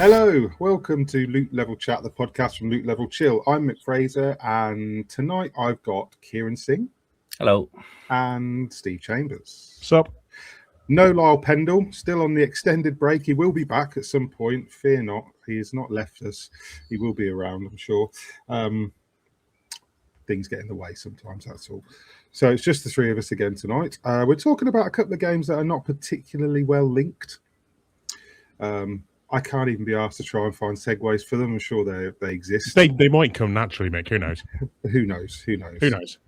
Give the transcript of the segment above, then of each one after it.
Hello, welcome to Loot Level Chat, the podcast from Loot Level Chill. I'm Mick Fraser, and tonight I've got Kieran Singh. Hello. And Steve Chambers. Sup? No Lyle Pendle, still on the extended break. He will be back at some point. Fear not, he has not left us. He will be around, I'm sure. Things get in the way sometimes, that's all. So it's just the three of us again tonight. We're talking about a couple of games that are not particularly well linked. I can't even be asked to try and find segues for them. I'm sure they exist. They might come naturally, Mick. Who knows? Who knows? Who knows? Who knows?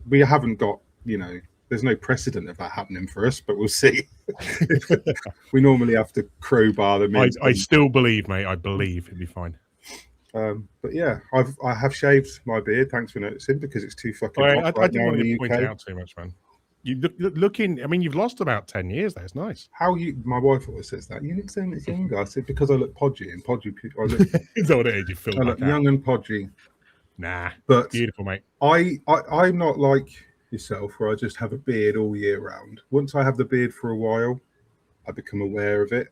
We haven't got, there's no precedent of that happening for us, but we'll see. We normally have to crowbar them in. I still believe, mate. I believe it'll be fine. But yeah, I have shaved my beard. Thanks for noticing, because it's too fucking hot I right didn't now want in to the point UK. it out too much, man. You looking. I mean, you've lost about 10 years. There, it's nice. My wife always says that. You look so much younger. I said, because I look podgy, and podgy people. I look, Is that what it is? You feel I look young and podgy. Nah, but beautiful, mate. I'm not like yourself, where I just have a beard all year round. Once I have the beard for a while, I become aware of it,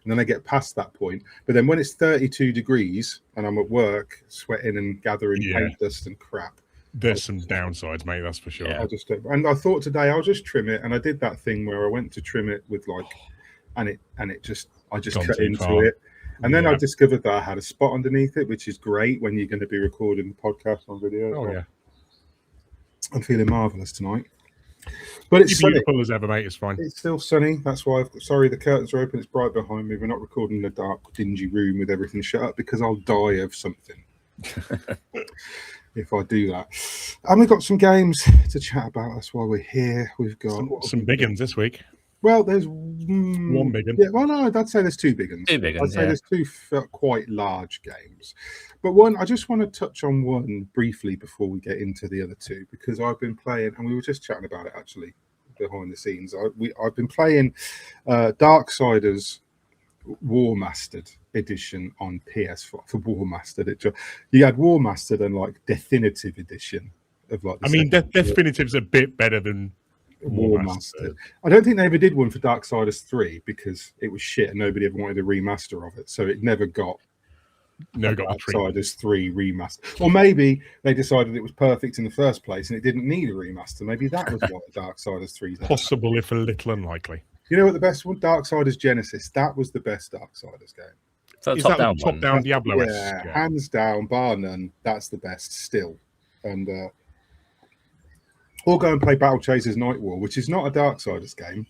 and then I get past that point. But then when it's 32 degrees and I'm at work, sweating and gathering paint dust and crap, there's some downsides, mate. That's for sure. I just don't. And I thought today I'll just trim it, and I did that thing where I went to trim it with I just cut into it. And then I discovered that I had a spot underneath it, which is great when you're going to be recording the podcast on video. Oh, yeah. I'm feeling marvellous tonight. But it's sunny. Beautiful as ever, mate. It's fine. It's still sunny. That's why sorry, the curtains are open. It's bright behind me. We're not recording in a dark, dingy room with everything shut up, because I'll die of something if I do that. And we've got some games to chat about. That's why we're here. We've got some big ones this week. Well, there's one big one. Yeah, well, no, I'd say there's two big ones. I'd say there's two quite large games. But I just want to touch on one briefly before we get into the other two, because I've been playing, and we were just chatting about it actually behind the scenes. I've been playing Darksiders Warmastered edition on PS4 for Warmastered. You had Warmastered and Definitive edition of Definitive's a bit better than Warmastered. I don't think they ever did one for Darksiders 3 because it was shit and nobody ever wanted a remaster of it, so it never got Darksiders 3 remaster. Or maybe they decided it was perfect in the first place and it didn't need a remaster. Maybe that was what Darksiders 3 did. Possible, if a little unlikely. You know what the best one? Darksiders Genesis. That was the best Darksiders game. So is that top-down Diablo? Yeah, hands down, bar none. That's the best still. And or go and play Battle Chasers Night War, which is not a Darksiders game.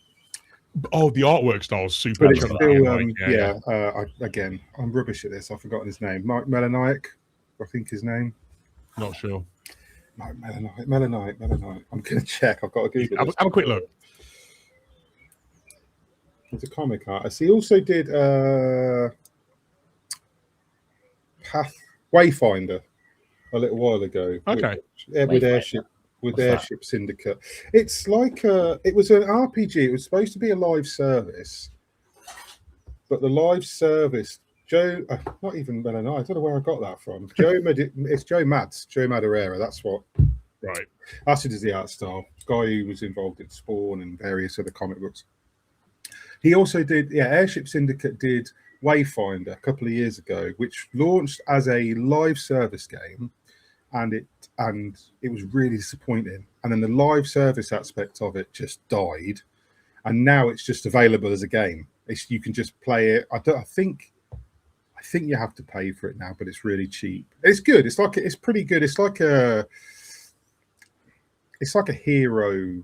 Oh, the artwork style is super. But it's still, again, I'm rubbish at this. I've forgotten his name. Mike Melaniak, I think his name. Not sure. No, Melaniak. I'm going to check. I've got to Google this. Have a quick look. He's a comic artist. He also did Wayfinder a little while ago. Okay. With Airship Syndicate. It's like it was an RPG. It was supposed to be a live service, but the live service, not even Melanie, I don't know where I got that from. It's Joe Madureira. That's what. Right. That's it, is the art style. Guy who was involved in Spawn and various other comic books. He also did, Airship Syndicate did Wayfinder a couple of years ago, which launched as a live service game. And it was really disappointing. And then the live service aspect of it just died, and now it's just available as a game. You can just play it. I think you have to pay for it now, but it's really cheap. It's good. It's pretty good. It's like a hero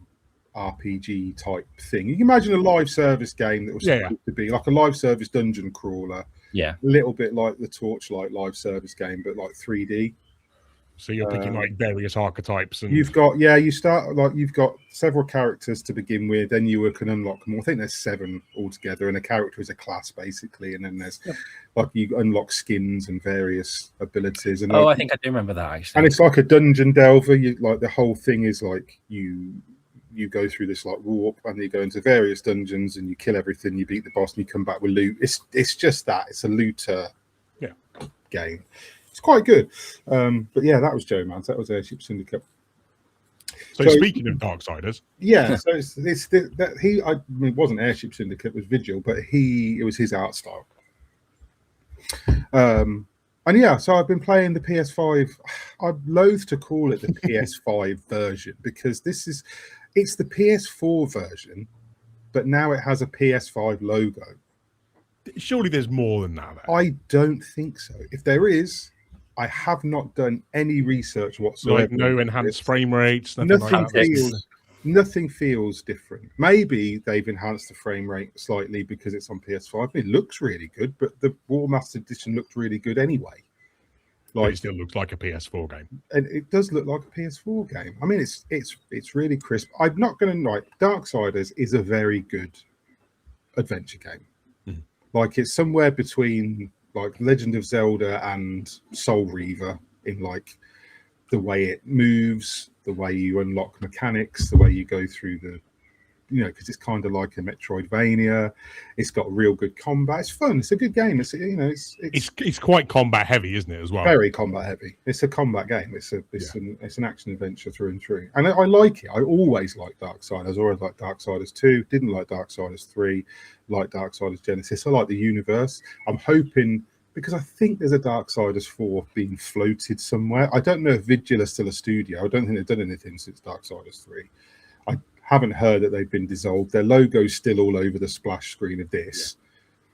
RPG type thing. You can imagine a live service game that was supposed to be like a live service dungeon crawler. Yeah, a little bit like the Torchlight live service game, but like 3D. So you're picking various archetypes, and you've got you've got several characters to begin with. Then you can unlock more. I think there's 7 altogether, and a character is a class basically. And then there's you unlock skins and various abilities. And I think I do remember that actually. And it's like a dungeon delver. The whole thing is you go through this warp, and you go into various dungeons, and you kill everything. You beat the boss, and you come back with loot. It's just that it's a looter game. It's quite good. But yeah, that was Joe Mads. That was Airship Syndicate. So speaking of Darksiders, so it wasn't Airship Syndicate, it was Vigil, but it was his art style. And yeah, so I've been playing the PS5. I'm loath to call it the PS5 version because it's the PS4 version, but now it has a PS5 logo. Surely there's more than that. Though. I don't think so. If there is, I have not done any research whatsoever. Like no enhanced frame rates, nothing like that. Nothing feels different. Maybe they've enhanced the frame rate slightly because it's on PS5. It looks really good, but the Warmastered edition looked really good anyway. Like, it still looks like a PS4 game, and it does look like a PS4 game. I mean, it's really crisp. I'm not going to lie. Darksiders is a very good adventure game. Like it's somewhere between like Legend of Zelda and Soul Reaver in like the way it moves, the way you unlock mechanics, the way you go through the, because it's kind of like a Metroidvania. It's got real good combat. It's fun. It's a good game. It's quite combat heavy, isn't it? As well, very combat heavy. It's a combat game. It's an action adventure through and through. And I like it. I always liked Darksiders. I always liked Darksiders 2. Didn't like Darksiders 3. Like Darksiders Genesis. I like the universe. I'm hoping. Because I think there's a Darksiders 4 being floated somewhere. I don't know if Vigil is still a studio. I don't think they've done anything since Darksiders 3. I haven't heard that they've been dissolved. Their logo's still all over the splash screen of this. Yeah.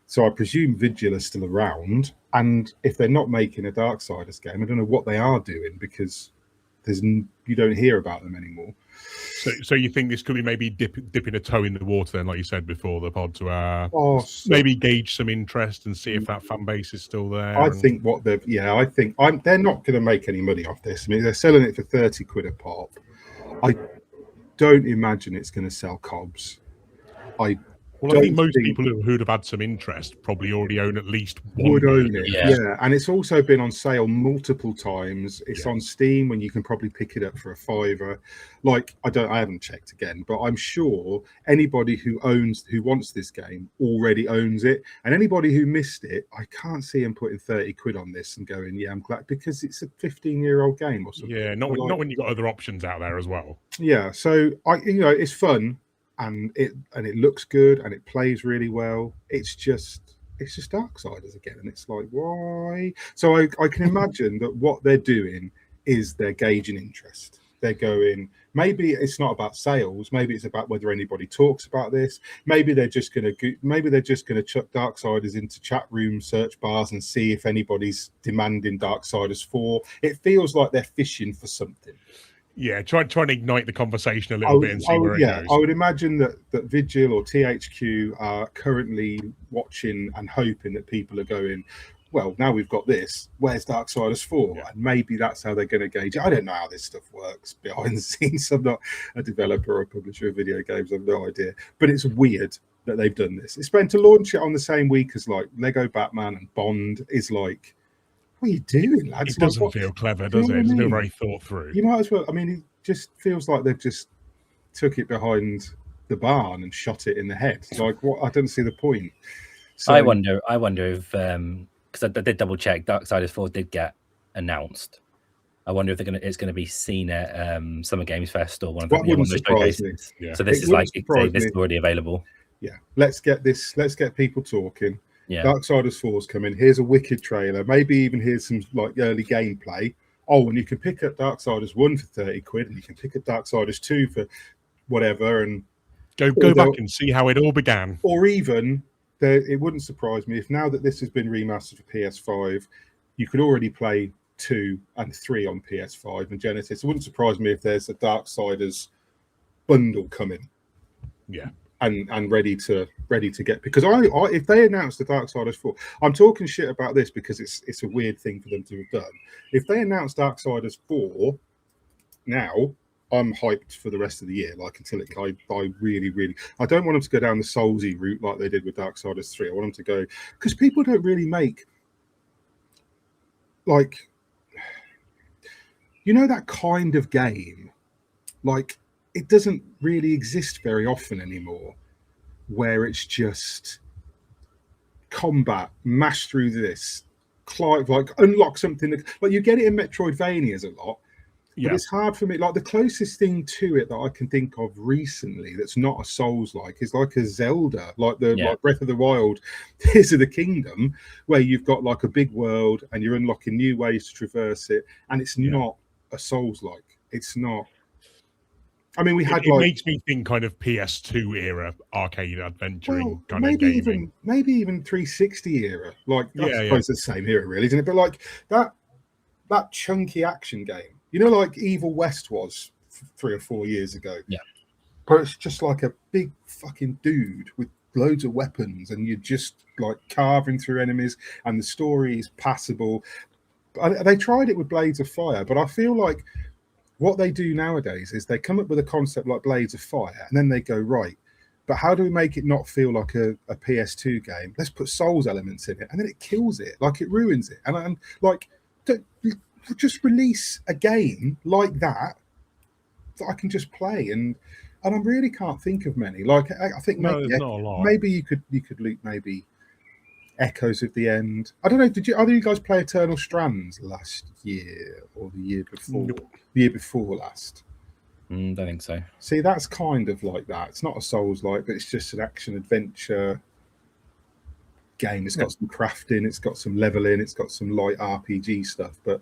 So I presume Vigil is still around. And if they're not making a Darksiders game, I don't know what they are doing because you don't hear about them anymore. So you think this could be maybe dipping a toe in the water then, like you said before the pod, to maybe gauge some interest and see if that fan base is still there? I think they're not going to make any money off this. I mean, they're selling it for 30 quid a pop. I don't imagine it's going to sell cobs. I think most people who'd have had some interest probably already own at least one. Would own it, yeah. And it's also been on sale multiple times. It's on Steam when you can probably pick it up for a £5. Like, I haven't checked again, but I'm sure anybody who wants this game already owns it. And anybody who missed it, I can't see them putting 30 quid on this and going, yeah, I'm glad, because it's a 15-year-old game or something. Yeah, not when you've got other options out there as well. Yeah, so it's fun. And it looks good and it plays really well. It's just Darksiders again, and it's like, why? So I can imagine that what they're doing is they're gauging interest. They're going, maybe it's not about sales, maybe it's about whether anybody talks about this. Maybe they're just gonna chuck Darksiders into chat room search bars and see if anybody's demanding Darksiders 4. It feels like they're fishing for something. Yeah, try and ignite the conversation a little bit and see where it goes. I would imagine that Vigil or THQ are currently watching and hoping that people are going, well, now we've got this, where's Darksiders 4? Yeah. And maybe that's how they're going to gauge it. I don't know how this stuff works behind the scenes. I'm not a developer or a publisher of video games. I've no idea. But it's weird that they've done this. It's meant to launch it on the same week as like Lego Batman and Bond is like, what are you doing, lads? It doesn't feel clever, does it? It's not very thought through. You might as well. I mean, it just feels like they've just took it behind the barn and shot it in the head. Like, what? I don't see the point. So, I wonder if because I did double check, Darksiders 4 did get announced. I wonder if it's going to be seen at Summer Games Fest or one of those showcases. Yeah. So this is like this is already available. Yeah, let's get people talking. Yeah. Darksiders 4's coming. Here's a wicked trailer. Maybe even here's some like early gameplay. Oh, and you can pick up Darksiders 1 for 30 quid, and you can pick up Darksiders 2 for whatever, and go back and see how it all began. Or even, it wouldn't surprise me if now that this has been remastered for PS5, you could already play 2 and 3 on PS5 and Genesis. It wouldn't surprise me if there's a Darksiders bundle coming. Yeah. And ready to get, because I if they announce the Darksiders 4, I'm talking shit about this because it's a weird thing for them to have done. If they announce Darksiders 4 now, I'm hyped for the rest of the year. Like until I really I don't want them to go down the Soulsy route like they did with Darksiders 3. I want them to go, because people don't really make like, that kind of game, like. It doesn't really exist very often anymore, where it's just combat, mash through this, like unlock something. Like you get it in Metroidvanias a lot. But it's hard for me. Like the closest thing to it that I can think of recently that's not a Souls-like is like a Zelda, like Breath of the Wild, Tears of the Kingdom, where you've got like a big world and you're unlocking new ways to traverse it, and it's not a Souls-like. It's not. I mean, it makes me think kind of PS2 era arcade adventuring kind of gaming. Maybe even 360 era. Like I suppose the same era, really, isn't it? But like that chunky action game. You know, like Evil West was 3 or 4 years ago. Yeah. But it's just like a big fucking dude with loads of weapons, and you're just like carving through enemies, and the story is passable. They tried it with Blades of Fire, but I feel like what they do nowadays is they come up with a concept like Blades of Fire, and then they go, right, but how do we make it not feel like a PS2 game? Let's put Souls elements in it, and then it kills it, like it ruins it. And like, just release a game like that I can just play, and I really can't think of many. Like I think maybe you could loot maybe Echoes of the End. I don't know. Did either of you guys play Eternal Strands last year or the year before? Nope. The year before last. Don't think so. See, that's kind of like that. It's not a Souls-like, but it's just an action adventure game. It's got some crafting, it's got some leveling, it's got some light RPG stuff, but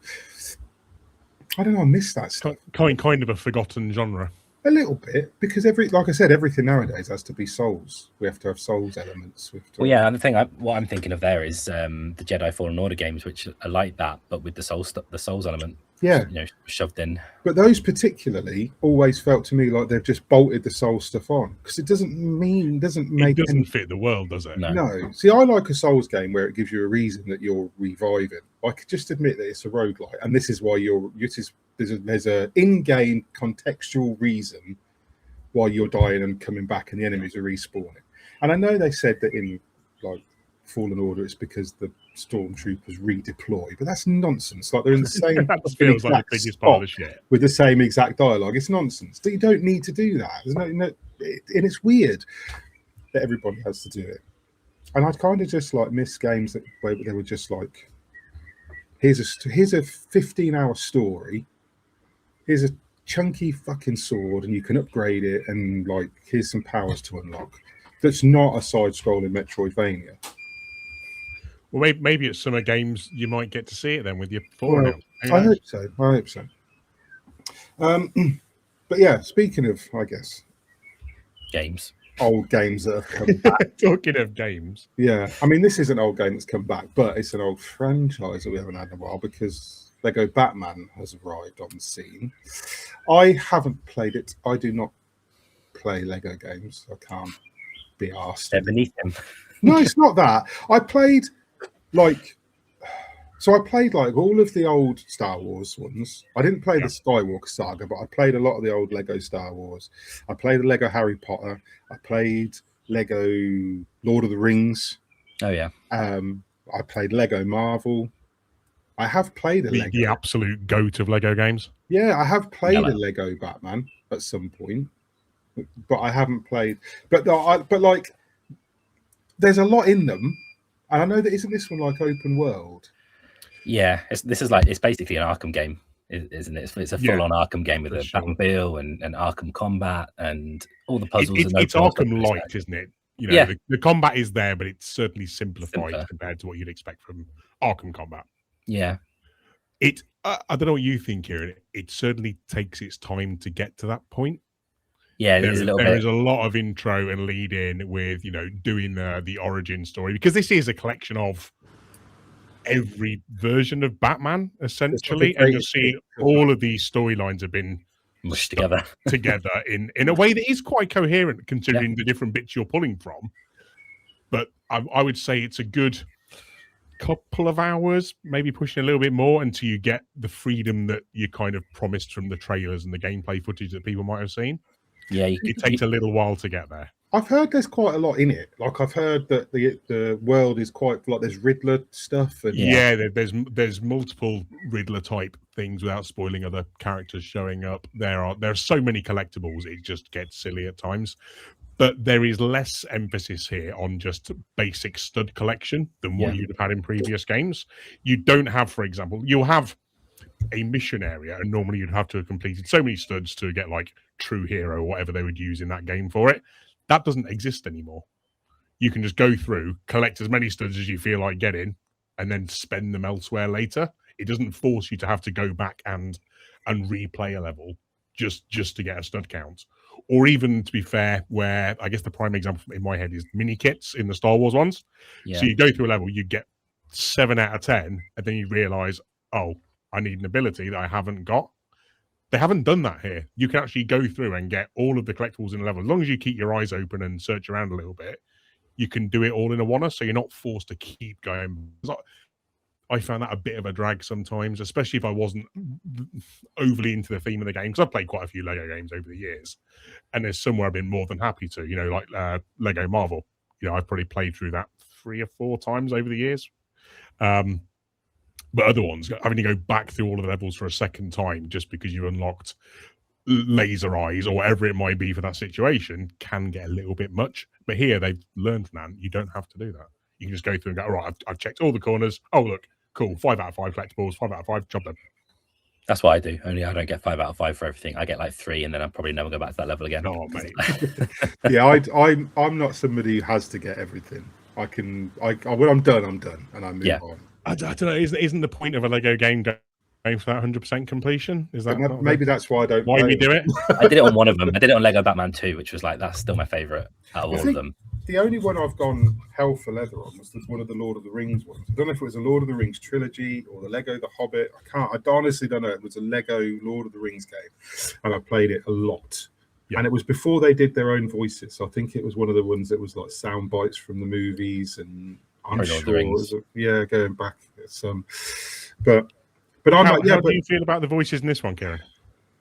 I don't know, I miss that stuff. Kind of a forgotten genre. A little bit, because like I said, everything nowadays has to be Souls. We have to have Souls elements. Well, yeah, and the thing what I'm thinking of there is the Jedi Fallen Order games, which are like that, but with the Souls element. Yeah, shoved in. But those particularly always felt to me like they've just bolted the Souls stuff on, because it doesn't fit the world, does it? No. See, I like a Souls game where it gives you a reason that you're reviving. I could just admit that it's a roguelike, and this is why there's a in-game contextual reason why you're dying and coming back, and the enemies are respawning. And I know they said that in like Fallen Order it's because the stormtroopers redeploy, but that's nonsense. Like they're in the same that feels like the biggest part of the shit with the same exact dialogue. It's nonsense. You don't need to do that. There's and it's weird that everybody has to do it. And I'd kind of just like miss games where they were just like, here's a 15-hour story, here's a chunky fucking sword, and you can upgrade it, and like here's some powers to unlock. That's not a side-scrolling Metroidvania. Well, maybe at summer games you might get to see it then with your forum. I hope so. But yeah, speaking of, I guess, games, old games that have come back. Talking of games, yeah, I mean, this is an old game that's come back, but it's an old franchise that we haven't had in a while because Lego Batman has arrived on the scene. I haven't played it. I do not play Lego games. I can't be asked. They're beneath him. No, it's not that. I played all of the old Star Wars ones. I didn't play the Skywalker saga, but I played a lot of the old Lego Star Wars. I played the Lego Harry Potter. I played Lego Lord of the Rings. Oh yeah. I played Lego Marvel. I have played the absolute goat of Lego games. Yeah, I have played a Lego Batman at some point, but I haven't played. But like, there's a lot in them. And I know that isn't this one like open world? Yeah, it's basically an Arkham game, isn't it? It's a full-on Arkham game with a Batmobile and Arkham combat and all the puzzles. It's Arkham light, isn't it? You know, the combat is there, but it's certainly simplified compared to what you'd expect from Arkham combat. Yeah, I don't know what you think here. It certainly takes its time to get to that point. Yeah, there is a lot of intro and lead in with, doing the origin story, because this is a collection of every version of Batman, essentially, and you'll see all of these storylines have been mushed together in a way that is quite coherent considering the different bits you're pulling from. But I would say it's a good couple of hours, maybe pushing a little bit more, until you get the freedom that you kind of promised from the trailers and the gameplay footage that people might have seen. Yeah, it takes a little while to get there. I've heard there's quite a lot in it. Like I've heard that the world is quite like there's Riddler stuff. And there's multiple Riddler type things without spoiling other characters showing up. There are so many collectibles, it just gets silly at times. But there is less emphasis here on just basic stud collection than what you'd have had in previous games. You don't have, for example, you'll have a mission area, and normally you'd have to have completed so many studs to get like true hero or whatever they would use in that game for it. That doesn't exist anymore. You can just go through, collect as many studs as you feel like getting, and then spend them elsewhere later. It doesn't force you to have to go back and replay a level just to get a stud count. Or even, to be fair, where I guess the prime example in my head is mini kits in the Star Wars ones. Yeah. So you go through a level, you get 7 out of 10, and then you realize, oh, I need an ability that I haven't got. They haven't done that here. You can actually go through and get all of the collectibles in a level. As long as you keep your eyes open and search around a little bit, you can do it all in a one, so you're not forced to keep going. I found that a bit of a drag sometimes, especially if I wasn't overly into the theme of the game, because I've played quite a few Lego games over the years, and there's somewhere I've been more than happy to, like Lego Marvel. I've probably played through that 3 or 4 times over the years. But other ones, having to go back through all of the levels for a second time just because you unlocked laser eyes or whatever it might be for that situation can get a little bit much. But here they've learned from that. You don't have to do that. You can just go through and go, all right, I've checked all the corners. Oh, look, cool. 5 out of 5 collectibles, 5 out of 5, job done. That's what I do. Only I don't get 5 out of 5 for everything. I get like 3, and then I'll probably never go back to that level again. Oh, mate. Yeah, I'm not somebody who has to get everything. When I'm done, and I move on. I don't know. Isn't the point of a Lego game going for that 100% completion? Is that maybe that's why I don't. Why we do it? I did it on one of them. I did it on Lego Batman 2, which was like that's still my favorite out of all of them. The only one I've gone hell for leather on was one of the Lord of the Rings ones. I don't know if it was a Lord of the Rings trilogy or the Lego The Hobbit. I honestly don't know. It was a Lego Lord of the Rings game, and I played it a lot. Yeah. And it was before they did their own voices. So I think it was one of the ones that was like sound bites from the movies, and I'm sure going back some. But I'm how do you feel about the voices in this one, Kieran?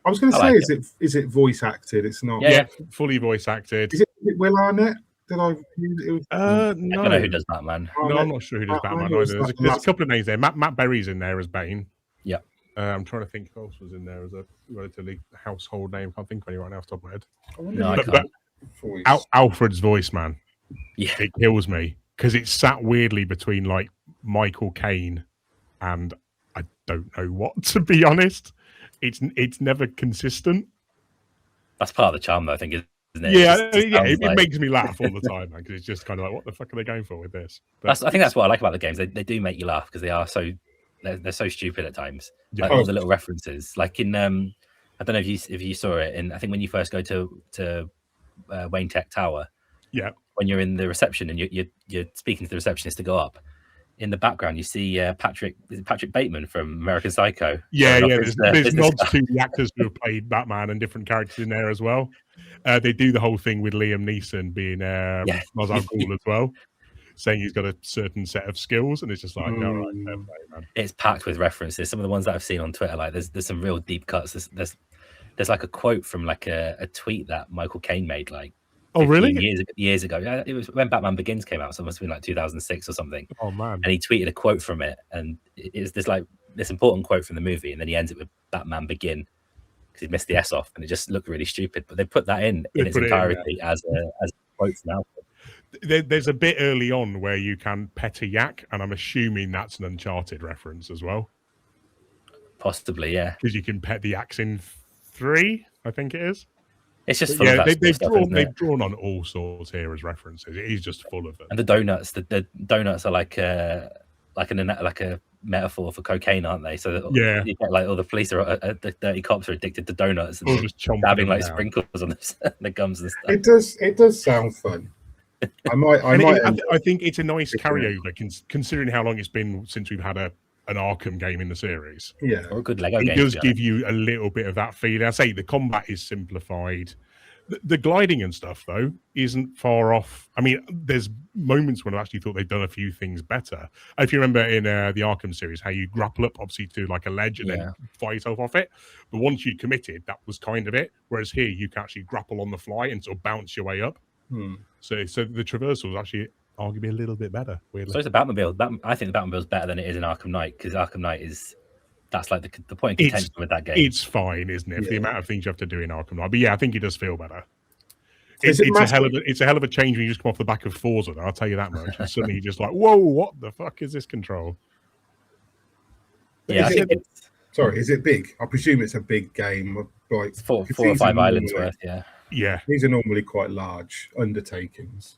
I was going to say, is it voice acted? It's not. Yeah, fully voice acted. Is it Will Arnett? Did I? No. I don't know who does Batman. No, I'm not sure who does Batman either. There's a couple of names there. Matt Berry's in there as Bane. Yeah. I'm trying to think who else was in there as a relatively household name. Can't think of anyone else off the top of my head. No, I can't. Alfred's voice, man. Yeah. It kills me because it's sat weirdly between like Michael Caine and I don't know what, to be honest. It's never consistent. That's part of the charm, though, I think, isn't it? Yeah, it makes me laugh all the time, man, because it's just kind of like, what the fuck are they going for with this? But I think that's what I like about the games. They do make you laugh because they are they're so stupid at times. Like all the little references, like in I don't know if you saw it in. I think when you first go to Wayne Tech Tower, yeah, when you're in the reception and you're speaking to the receptionist to go up. In the background, you see Patrick Bateman from American Psycho. Yeah. There's nods to the actors who have played Batman and different characters in there as well. They do the whole thing with Liam Neeson being Ra's al Ghul as well, saying he's got a certain set of skills, and it's just like, all right, fair play, man. It's packed with references. Some of the ones that I've seen on Twitter, like there's some real deep cuts. There's like a quote from like a tweet that Michael Caine made, like. Oh, really? Years ago. Yeah, it was when Batman Begins came out, so it must have been like 2006 or something. Oh, man. And he tweeted a quote from it, and it's this important quote from the movie, and then he ends it with Batman Begin because he missed the S off, and it just looked really stupid. But they put that in its entirety as a quote from Alfred. There's a bit early on where you can pet a yak, and I'm assuming that's an Uncharted reference as well. Possibly, yeah. Because you can pet the yaks in 3, I think it is. It's just full of that they've drawn on all sorts here as references. It is just full of them. And the donuts, the donuts are like a metaphor for cocaine, aren't they? So you get like all the police the dirty cops are addicted to donuts and just dabbing like sprinkles on the gums and stuff. It does sound fun. I think it's a nice carryover considering how long it's been since we've had an Arkham game in the series. Yeah, or a good Lego game. It does give you a little bit of that feeling. I say the combat is simplified. The gliding and stuff, though, isn't far off. I mean, there's moments when I actually thought they'd done a few things better. If you remember in the Arkham series, how you grapple up, obviously, to like a ledge and then fire yourself off it. But once you'd committed, that was kind of it. Whereas here, you can actually grapple on the fly and sort of bounce your way up. So the traversal is actually arguably a little bit better. Weirdly. So it's the Batmobile. I think the Batmobile is better than it is in Arkham Knight because Arkham Knight that's like the point of contention with that game. It's fine, isn't it? For the amount of things you have to do in Arkham Knight. But yeah, I think it does feel better. It's a hell of a change when you just come off the back of Forza. I'll tell you that much. And suddenly you're just like, whoa, what the fuck is this control? Yeah, Sorry, is it big? I presume it's a big game. Like it's four or five islands worth. Yeah. These are normally quite large undertakings.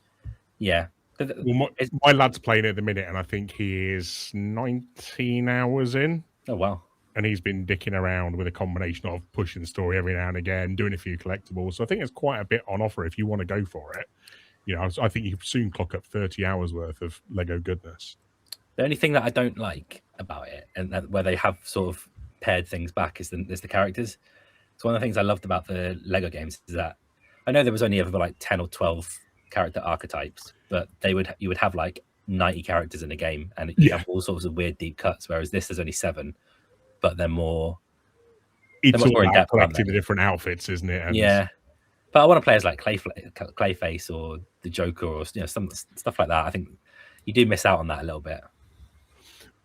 Yeah. Well, my lad's playing it at the minute, and I think he is 19 hours in. Oh, wow. And he's been dicking around with a combination of pushing the story every now and again, doing a few collectibles. So I think it's quite a bit on offer if you want to go for it. You know, I think you can soon clock up 30 hours worth of Lego goodness. The only thing that I don't like about it, and where they have sort of paired things back, is the characters. So one of the things I loved about the Lego games is that I know there was only ever like 10 or 12 character archetypes, but you would have like 90 characters in a game, and you have all sorts of weird deep cuts. Whereas this is only 7, but they're more. It's all more in depth, collecting the different outfits, isn't it? And yeah, but I want to play as like Clayface or the Joker or some stuff like that. I think you do miss out on that a little bit.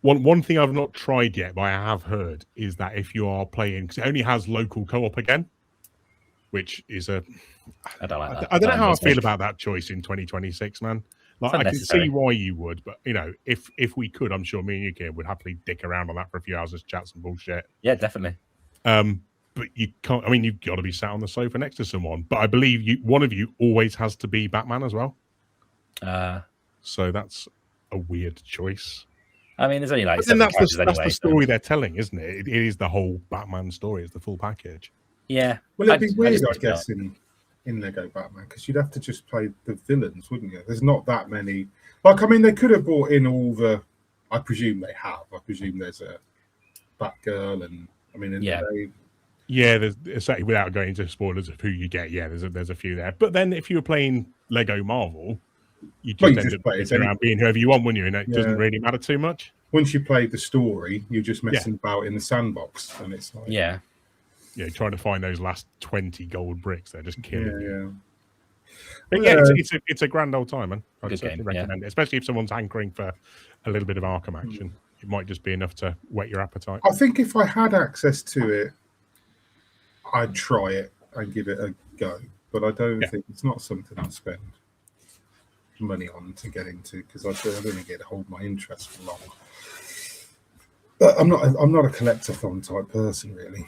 One thing I've not tried yet, but I have heard, is that if you are playing, because it only has local co-op again, which is I don't like that. I don't know how I feel about that choice in 2026, man. Like, I can see why you would, but if we could, I'm sure me and you, kid, would happily dick around on that for a few hours, just chat some bullshit. Yeah, definitely. But you can't. I mean, you've got to be sat on the sofa next to someone. But I believe one of you always has to be Batman as well. So that's a weird choice. I mean, there's only like. But that's the story they're telling, isn't it? It is the whole Batman story. It's the full package. Yeah. Well, it'd be weird, I guess, in Lego Batman, because you'd have to just play the villains, wouldn't you? There's not that many. Like, I mean, they could have brought in all the. I presume they have. I presume there's a Batgirl, and I mean, yeah, there's certainly, without going into spoilers of who you get. Yeah, there's a few there. But then if you were playing Lego Marvel, you just end up around being whoever you want, wouldn't you? And it doesn't really matter too much. Once you play the story, you're just messing about in the sandbox, and it's like trying to find those last 20 gold bricks. They're just killing you. But it's a grand old time, man. I'd certainly recommend it, especially if someone's hankering for a little bit of Arkham action. It might just be enough to whet your appetite. I think if I had access to it, I'd try it and give it a go. But I don't think it's not something I'd spend money on to get into, because I don't think it'd hold my interest for long. But I'm not a collectathon type person, really.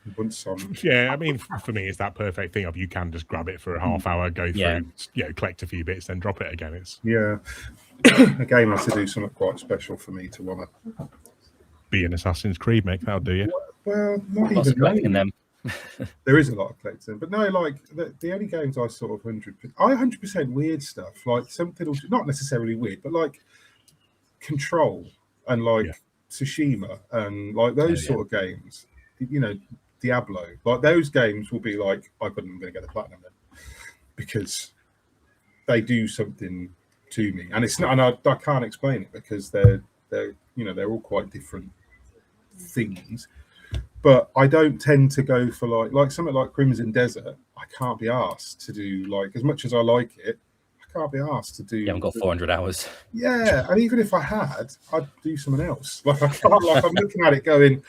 I mean, for me, it's that perfect thing of you can just grab it for a half hour, go through, collect a few bits, then drop it again. It's a game has to do something quite special for me to want to be an Assassin's Creed, mate. That'll do you. Well, not even collecting them. There is a lot of collecting, but no, like the only games I sort of 100% weird stuff, like something not necessarily weird, but like Control and like Tsushima and like those sort of games, Diablo, like those games will be like, I'm going to get the platinum then, because they do something to me, and it's not, and I can't explain it, because they're all quite different things. But I don't tend to go for like something like Crimson Desert. I can't be asked to do, like, as much as I like it, I can't be asked to do. You haven't got 400 hours. Yeah, and even if I had, I'd do something else. Like I can't. Like I'm looking at it, going,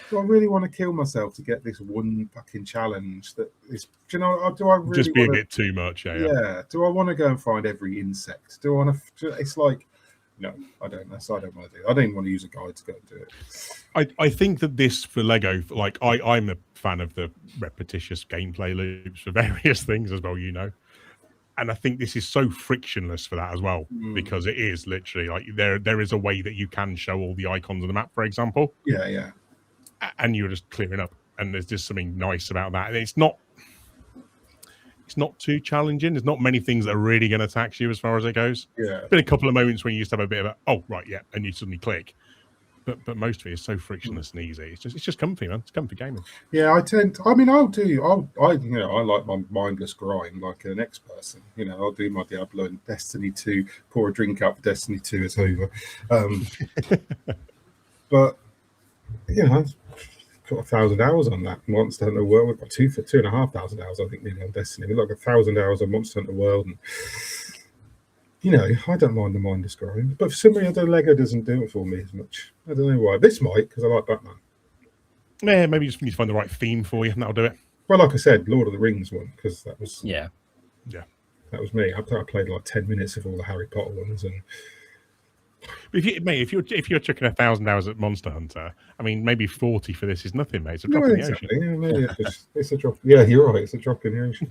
do I really want to kill myself to get this one fucking challenge? That is, do I really just be a bit too much? Yeah. Do I want to go and find every insect? Do I want to? It's like. No, I don't. I don't want to do it. I don't even want to use a guide to go and do it. I think that this for Lego, like I'm a fan of the repetitious gameplay loops for various things as well, and I think this is so frictionless for that as well, because it is literally like there is a way that you can show all the icons on the map, for example. Yeah. And you're just clearing up, and there's just something nice about that. And it's not too challenging. There's not many things that are really going to tax you as far as it goes. Yeah. There's been a couple of moments when you used to have a bit of and you suddenly click. But most of it is so frictionless and easy. It's just comfy, man. It's comfy gaming. Yeah, I like my mindless grind like an ex person. I'll do my Diablo and Destiny 2, pour a drink out for Destiny 2, it's over. But got 1,000 hours on that Monster Hunter World. We've got 2,500 hours, I think, nearly on Destiny. We've got 1,000 hours on Monster Hunter World, and I don't mind the mindless grind. But for some reason, Lego doesn't do it for me as much. I don't know why. This might, because I like Batman. Yeah, maybe you just need to find the right theme for you, and that'll do it. Well, like I said, Lord of the Rings one, because that was yeah, that was me. I played like 10 minutes of all the Harry Potter ones, and If you're chucking 1,000 hours at Monster Hunter, I mean, maybe 40 for this is nothing, mate. It's a drop in the ocean. Yeah, maybe it's a drop. Yeah, you're right. It's a drop in the ocean.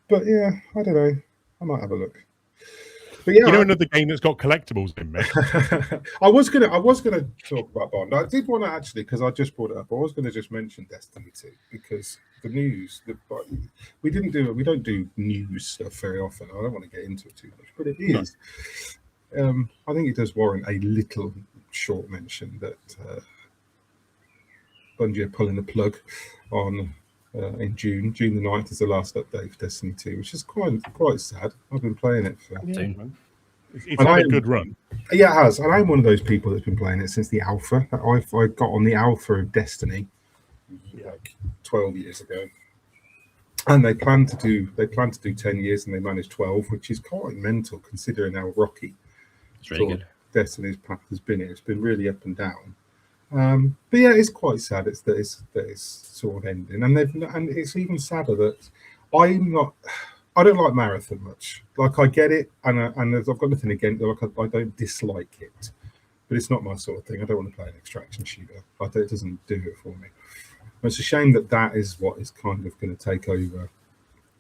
But yeah, I don't know. I might have a look. But yeah, another game that's got collectibles in, mate. I was gonna talk about Bond. I did want to actually, because I just brought it up. I was gonna just mention Destiny 2 because the news. We don't do news stuff very often. I don't want to get into it too much, but it is. No. I think it does warrant a little short mention that Bungie are pulling the plug on. In June the 9th is the last update for Destiny 2, which is quite sad. I've been playing it for. It's had a good run. Yeah, it has. And I'm one of those people that's been playing it since the alpha. I got on the alpha of Destiny like 12 years ago, and they plan to do 10 years, and they managed 12, which is quite mental considering how rocky. It's really good. Destiny's path has been. It's been really up and down. But yeah, it's quite sad. It's sort of ending, and it's even sadder that I don't like Marathon much. Like I get it, and I've got nothing against it. Like I don't dislike it, but it's not my sort of thing. I don't want to play an extraction shooter. It doesn't do it for me. And it's a shame that is what is kind of going to take over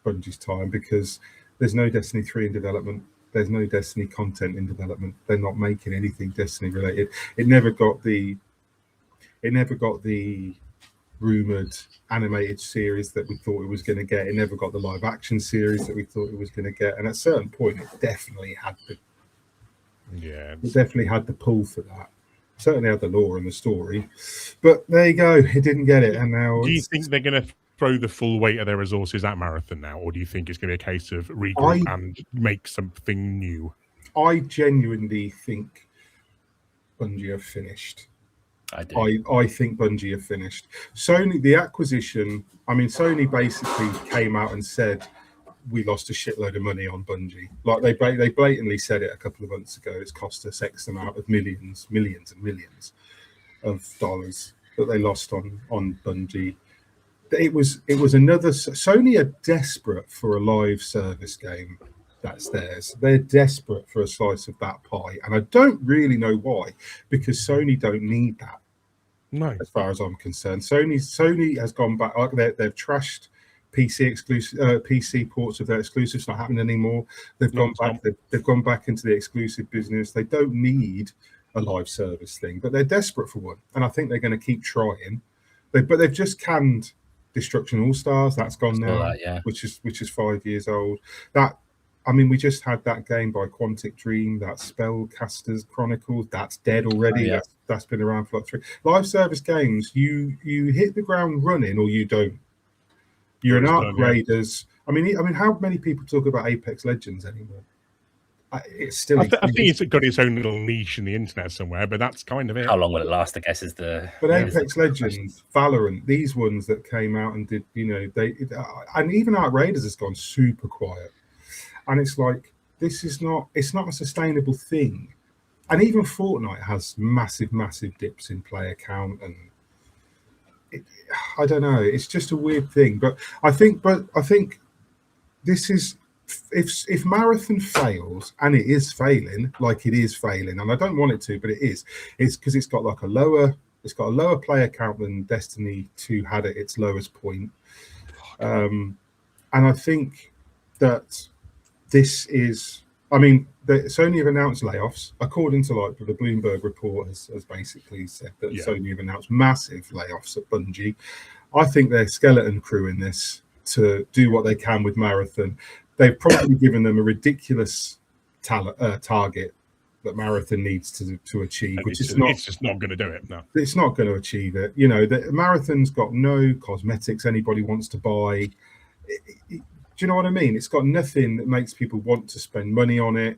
Bungie's time, because there's no Destiny 3 in development. There's no Destiny content in development. They're not making anything Destiny related. It never got the rumored animated series that we thought it was going to get. It never got the live action series that we thought it was going to get. And at a certain point, it definitely had the pull for that. Certainly had the lore and the story. But there you go. It didn't get it. And now, do you think they're going to throw the full weight of their resources at Marathon now, or do you think it's going to be a case of regroup and make something new? I genuinely think Bungie have finished. I think Bungie have finished. Sony, the acquisition, Sony basically came out and said, we lost a shitload of money on Bungie. Like they blatantly said it a couple of months ago. It's cost us X amount of millions and millions of dollars that they lost on Bungie. It was another. Sony are desperate for a live service game. That's theirs. They're desperate for a slice of that pie, and I don't really know why, because Sony don't need that. No, as far as I'm concerned, Sony has gone back. They've trashed PC ports of their exclusives. It's not happening anymore. They've gone back. They've gone back into the exclusive business. They don't need a live service thing, but they're desperate for one, and I think they're going to keep trying. But they've just canned Destruction All Stars. That's gone now, which is 5 years old. We just had that game by Quantic Dream, that Spellcasters Chronicles. That's dead already. Oh, yeah. That's been around for like 3 live service games. You hit the ground running, or you don't. You're an Arc Raiders. How many people talk about Apex Legends anymore? It's still. I think it's got its own little niche in the internet somewhere, but that's kind of it. How long will it last? I guess is the. But Apex Legends, Valorant, these ones that came out and did, and even Arc Raiders has gone super quiet. And it's like, it's not a sustainable thing. And even Fortnite has massive dips in player count, and I don't know. It's just a weird thing. But I think this is, if Marathon fails, and it is failing, and I don't want it to, but it is. It's because it's got a lower player count than Destiny 2 had at its lowest point. And I think that. This is, Sony have announced layoffs. According to the Bloomberg report has basically said that Sony have announced massive layoffs at Bungie. I think they're skeleton crew in this to do what they can with Marathon. They've probably given them a ridiculous target that Marathon needs to achieve, which is not. It's just not going to do it. No, it's not going to achieve it. The Marathon's got no cosmetics anybody wants to buy. Do you know what I mean? It's got nothing that makes people want to spend money on it.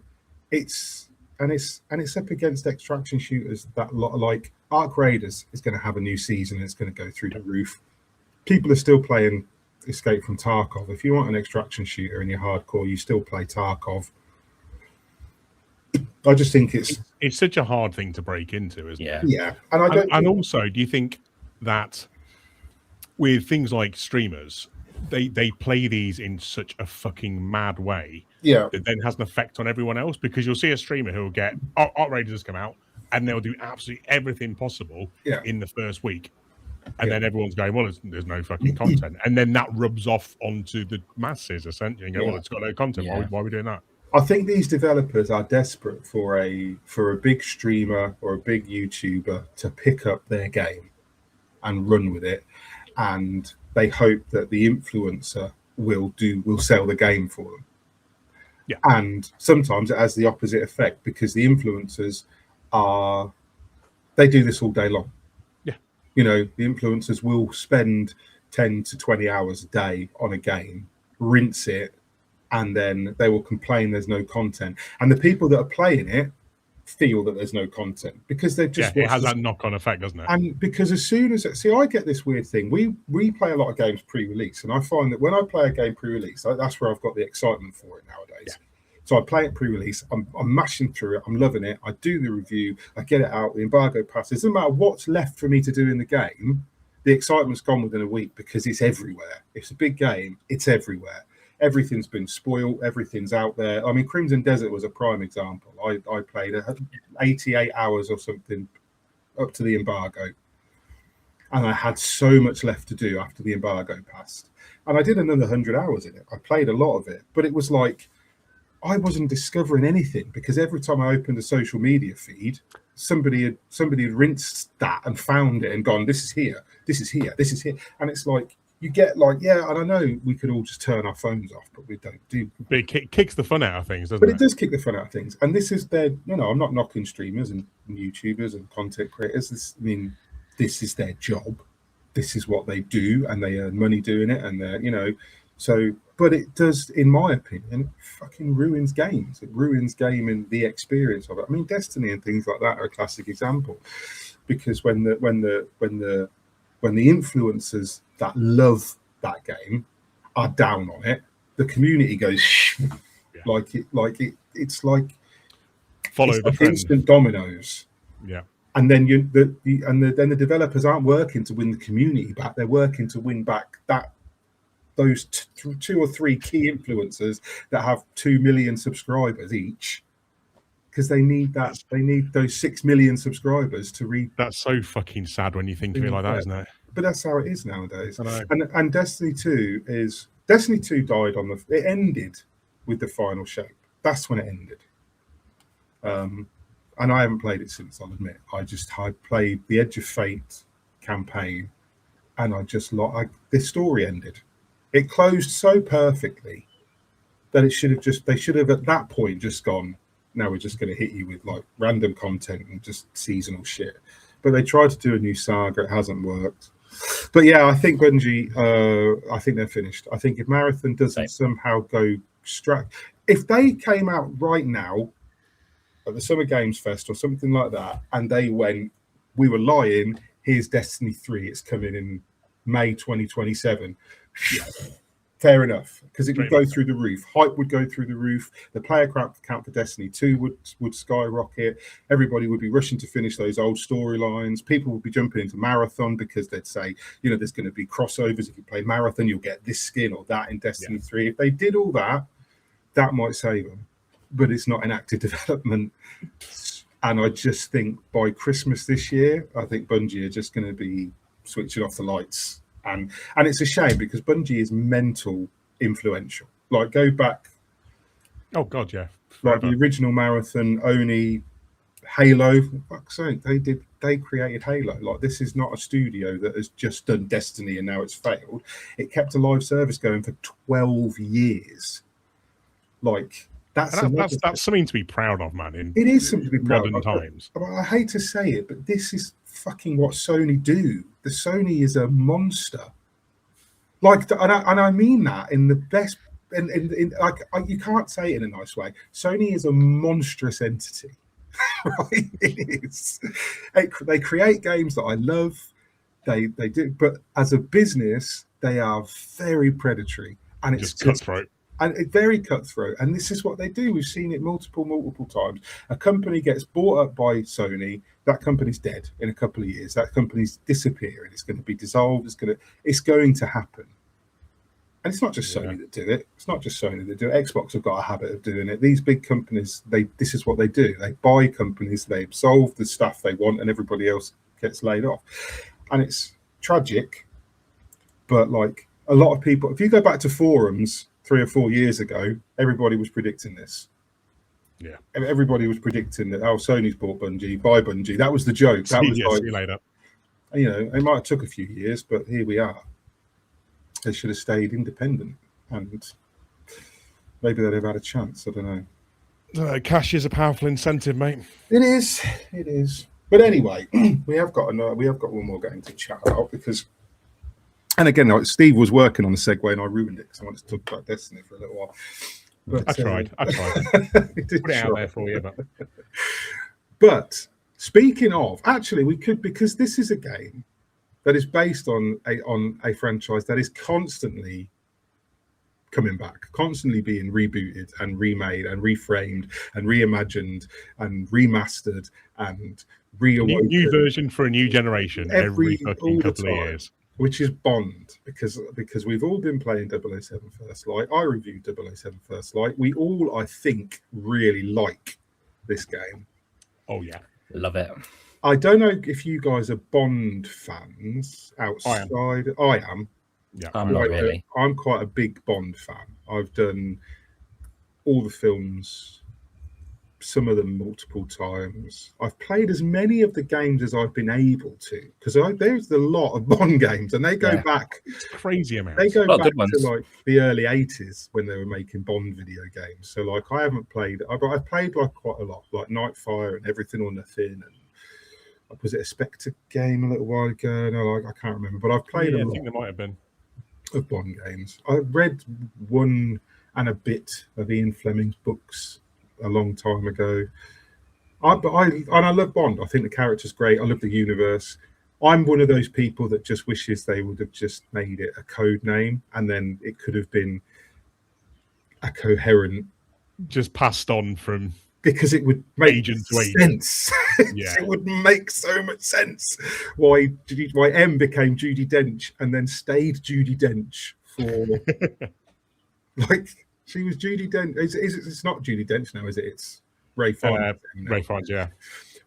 It's up against extraction shooters that like Arc Raiders is going to have a new season and it's going to go through the roof. People are still playing Escape from Tarkov. If you want an extraction shooter and you're hardcore, you still play Tarkov. I just think it's such a hard thing to break into, isn't it? Yeah. And also, do you think that with things like streamers, they play these in such a fucking mad way that then has an effect on everyone else, because you'll see a streamer who will get Outrageous has come out and they'll do absolutely everything possible in the first week, and then everyone's going, well, there's no fucking content, and then that rubs off onto the masses essentially and go, well, it's got no content. Why are we doing that? I think these developers are desperate for a big streamer or a big YouTuber to pick up their game and run with it, and they hope that the influencer will sell the game for them. Yeah. And sometimes it has the opposite effect, because the influencers they do this all day long. Yeah. You know, the influencers will spend 10 to 20 hours a day on a game, rinse it, and then they will complain there's no content. And the people that are playing it feel that there's no content, because they've just it has that knock-on effect, doesn't it? And because as soon as I get this weird thing, we play a lot of games pre-release, and I find that when I play a game pre-release, that's where I've got the excitement for it nowadays. So I play it pre-release, I'm mashing through it, I'm loving it, I do the review, I get it out, the embargo passes. It doesn't matter what's left for me to do in the game, the excitement's gone within a week, because it's everywhere. It's a big game, it's everywhere. Everything's been spoiled, everything's out there. I mean, Crimson Desert was a prime example. I played 88 hours or something up to the embargo, and I had so much left to do after the embargo passed. And I did another 100 hours in it. I played a lot of it, but it was like I wasn't discovering anything, because every time I opened a social media feed, somebody had rinsed that and found it and gone, this is here, this is here, this is here. And it's like, you get like, and I know we could all just turn our phones off, but we don't do. But it kicks the fun out of things, doesn't it? But it does kick the fun out of things. And this is their, I'm not knocking streamers and YouTubers and content creators. This is their job. This is what they do, and they earn money doing it. And they're, so, but it does, in my opinion, fucking ruins games. It ruins gaming, the experience of it. I mean, Destiny and things like that are a classic example, because when the influencers that love that game are down on it, the community goes it's like follow it's the like trend. Instant dominoes. Yeah. And then then the developers aren't working to win the community back. They're working to win back those two or three key influencers that have 2 million subscribers each, because they need that. They need those 6 million subscribers to read. That's so fucking sad when you think of it like that, isn't it? But that's how it is nowadays. I know. And Destiny 2 died it ended with the final shape. That's when it ended. And I haven't played it since, I'll admit. I played the Edge of Fate campaign, and the story ended. It closed so perfectly that they should have at that point just gone, now we're just going to hit you with like random content and just seasonal shit. But they tried to do a new saga, it hasn't worked. But yeah, I think Bungie, I think they're finished. I think if Marathon doesn't somehow go if they came out right now at the Summer Games Fest or something like that, and they went, we were lying, here's Destiny 3, it's coming in May 2027. Fair enough, because it would go through the roof. Hype would go through the roof. The player count for Destiny 2 would skyrocket. Everybody would be rushing to finish those old storylines. People would be jumping into Marathon because they'd say, there's going to be crossovers. If you play Marathon, you'll get this skin or that in Destiny 3. If they did all that, that might save them. But it's not in active development. And I just think by Christmas this year, I think Bungie are just going to be switching off the lights. And it's a shame, because Bungie is mental influential. Like, go back. Oh God, yeah. Like the original Marathon, Oni, Halo. For fuck's sake, they created Halo. Like, this is not a studio that has just done Destiny and now it's failed. It kept a live service going for 12 years. Like, that's something to be proud of, man. It is something to be proud of. Modern times. I hate to say it, but this is fucking what Sony do. The Sony is a monster. Like, and I mean that in the best. You can't say it in a nice way. Sony is a monstrous entity, right? It is. They create games that I love. They do, but as a business, they are very predatory, and it's just cutthroat. And it's very cutthroat. And this is what they do. We've seen it multiple times. A company gets bought up by Sony. That company's dead in a couple of years. That company's disappearing. It's going to be dissolved. It's going to happen. And it's not just Sony that do it. It's not just Sony that do it. Xbox have got a habit of doing it. These big companies, this is what they do. They buy companies, they absolve the stuff they want, and everybody else gets laid off. And it's tragic, but like a lot of people, if you go back to forums 3 or 4 years ago, everybody was predicting this. Yeah. Everybody was predicting that, Sony's bought Bungie, buy Bungie. That was the joke. That was like, see you later. You know, it might have took a few years, but here we are. They should have stayed independent, and maybe they'd have had a chance. I don't know. Cash is a powerful incentive, mate. It is. But anyway, we have got one more game to chat about because, and again, like Steve was working on a segue and I ruined it because I wanted to talk about Destiny for a little while. But, I tried. Put it out there for you, but speaking of, actually, we could, because this is a game that is based on a franchise that is constantly coming back, constantly being rebooted and remade and reframed and reimagined and remastered and reawoken. New version for a new generation every fucking couple of years. Which is Bond, because we've all been playing 007 First Light. I reviewed 007 First Light. We all, I think, really like this game. Oh yeah, love it. I don't know if you guys are Bond fans outside. I am. Yeah, I'm not really. I'm quite a big Bond fan. I've done all the films, some of them multiple times. I've played as many of the games as I've been able to, because there's a lot of Bond games, and they go back. It's crazy amount. They go back to like the early 80s when they were making Bond video games. So like I haven't played. I've played like quite a lot, like Nightfire and Everything or Nothing, and was it a Spectre game a little while ago? No, I can't remember. But I've played a lot. I think there might have been of Bond games. I read one and a bit of Ian Fleming's books a long time ago. I love Bond. I think the character's great. I love the universe. I'm one of those people that just wishes they would have just made it a code name, and then it could have been a coherent, just passed on from, because it would make agent to sense. Yeah. It would make so much sense why M became Judi Dench and then stayed Judi Dench for like she was Judi Dench. It's not Judi Dench now, is it? It's Ray Fiennes. Ray Fiennes, yeah.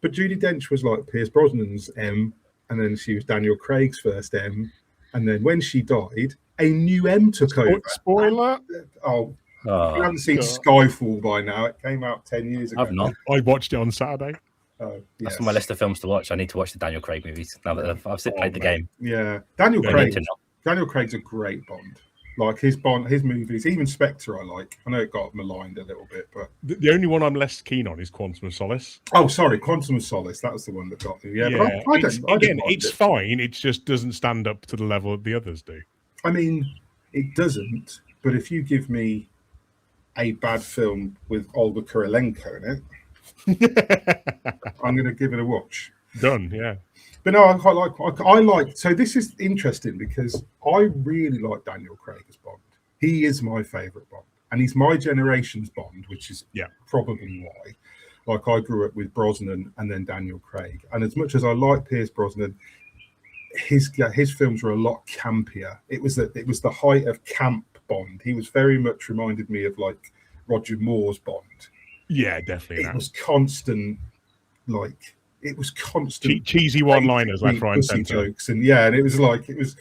But Judi Dench was like Pierce Brosnan's M, and then she was Daniel Craig's first M, and then when she died, a new M took over. Spoiler! You haven't seen Skyfall by now. It came out 10 years ago. I've not. I watched it on Saturday. That's on my list of films to watch. I need to watch the Daniel Craig movies now that I've played the game. Yeah, Daniel Craig's a great Bond. Like his movies, even Spectre I like. I know it got maligned a little bit, but the only one I'm less keen on is Quantum of Solace. Oh, sorry, Quantum of Solace. That was the one that got me. Yeah, but it's fine. It just doesn't stand up to the level the others do. I mean, it doesn't. But if you give me a bad film with Olga Kurylenko in it, I'm going to give it a watch. Done, yeah. But no, I like. So this is interesting because I really like Daniel Craig as Bond. He is my favourite Bond, and he's my generation's Bond, which is probably why. Like I grew up with Brosnan and then Daniel Craig, and as much as I like Pierce Brosnan, his films were a lot campier. It was the height of camp Bond. He was very much reminded me of like Roger Moore's Bond. Yeah, definitely. It was constant, like cheesy one-liners, left, right, and centre, jokes, and it was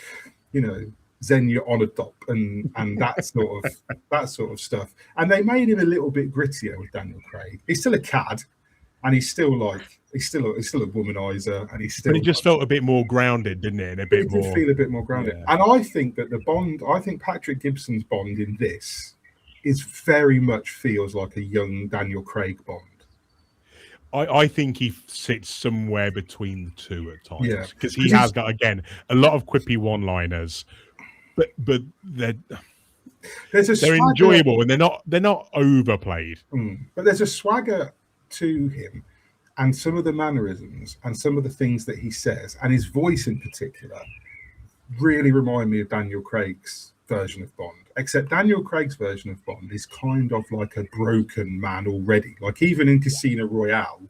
Zen, you're on a dop, and that sort of stuff. And they made him a little bit grittier with Daniel Craig. He's still a cad, and he's still a womanizer, and But he just felt a bit more grounded, didn't it? And did feel a bit more grounded. Yeah. And I think that I think Patrick Gibson's Bond in this is very much feels like a young Daniel Craig Bond. I think he sits somewhere between the two at times, because he has got, again, a lot of quippy one-liners, but they're enjoyable and they're not overplayed. But there's a swagger to him, and some of the mannerisms and some of the things that he says, and his voice in particular, really remind me of Daniel Craig's version of Bond. Except Daniel Craig's version of Bond is kind of like a broken man already. Like even in Casino Royale,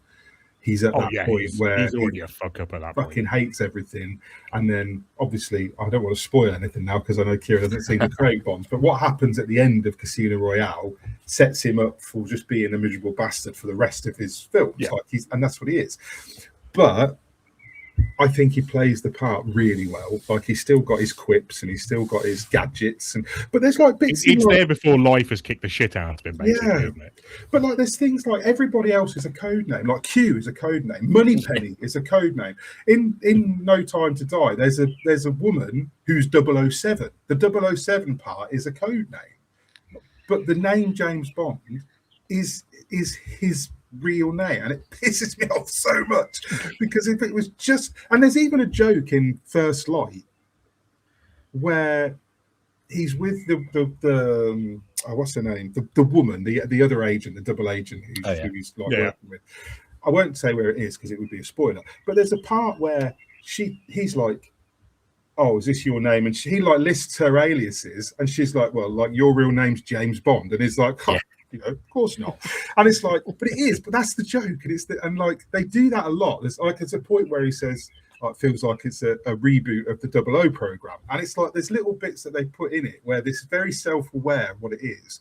he's at that point where he's already a fuck up at that fucking point. hates everything. And then obviously I don't want to spoil anything now because I know Kira hasn't seen the Craig Bonds, but what happens at the end of Casino Royale sets him up for just being a miserable bastard for the rest of his films. And that's what he is. But I think he plays the part really well. Like, he's still got his quips and he's still got his gadgets, but there's like bits. It's there before life has kicked the shit out of him, basically, isn't it? But like, there's things like everybody else is a code name. Like Q is a code name. Moneypenny is a code name. In No Time to Die, there's a woman who's 007. The 007 part is a code name, but the name James Bond is his real name, and it pisses me off so much because if it was just, and there's even a joke in First Light where he's with the what's her name, the woman, the other agent, the double agent who he's like working with. I won't say where it is because it would be a spoiler, but there's a part where he's like, oh, is this your name? And he like lists her aliases, and she's like, well, like, your real name's James Bond, and he's like, oh, you know, of course not. And it's like, but it is, but that's the joke. And like, they do that a lot. There's like, it's a point where he says, it feels like it's a reboot of the 00 program. And it's like, there's little bits that they put in it where this is very self-aware of what it is.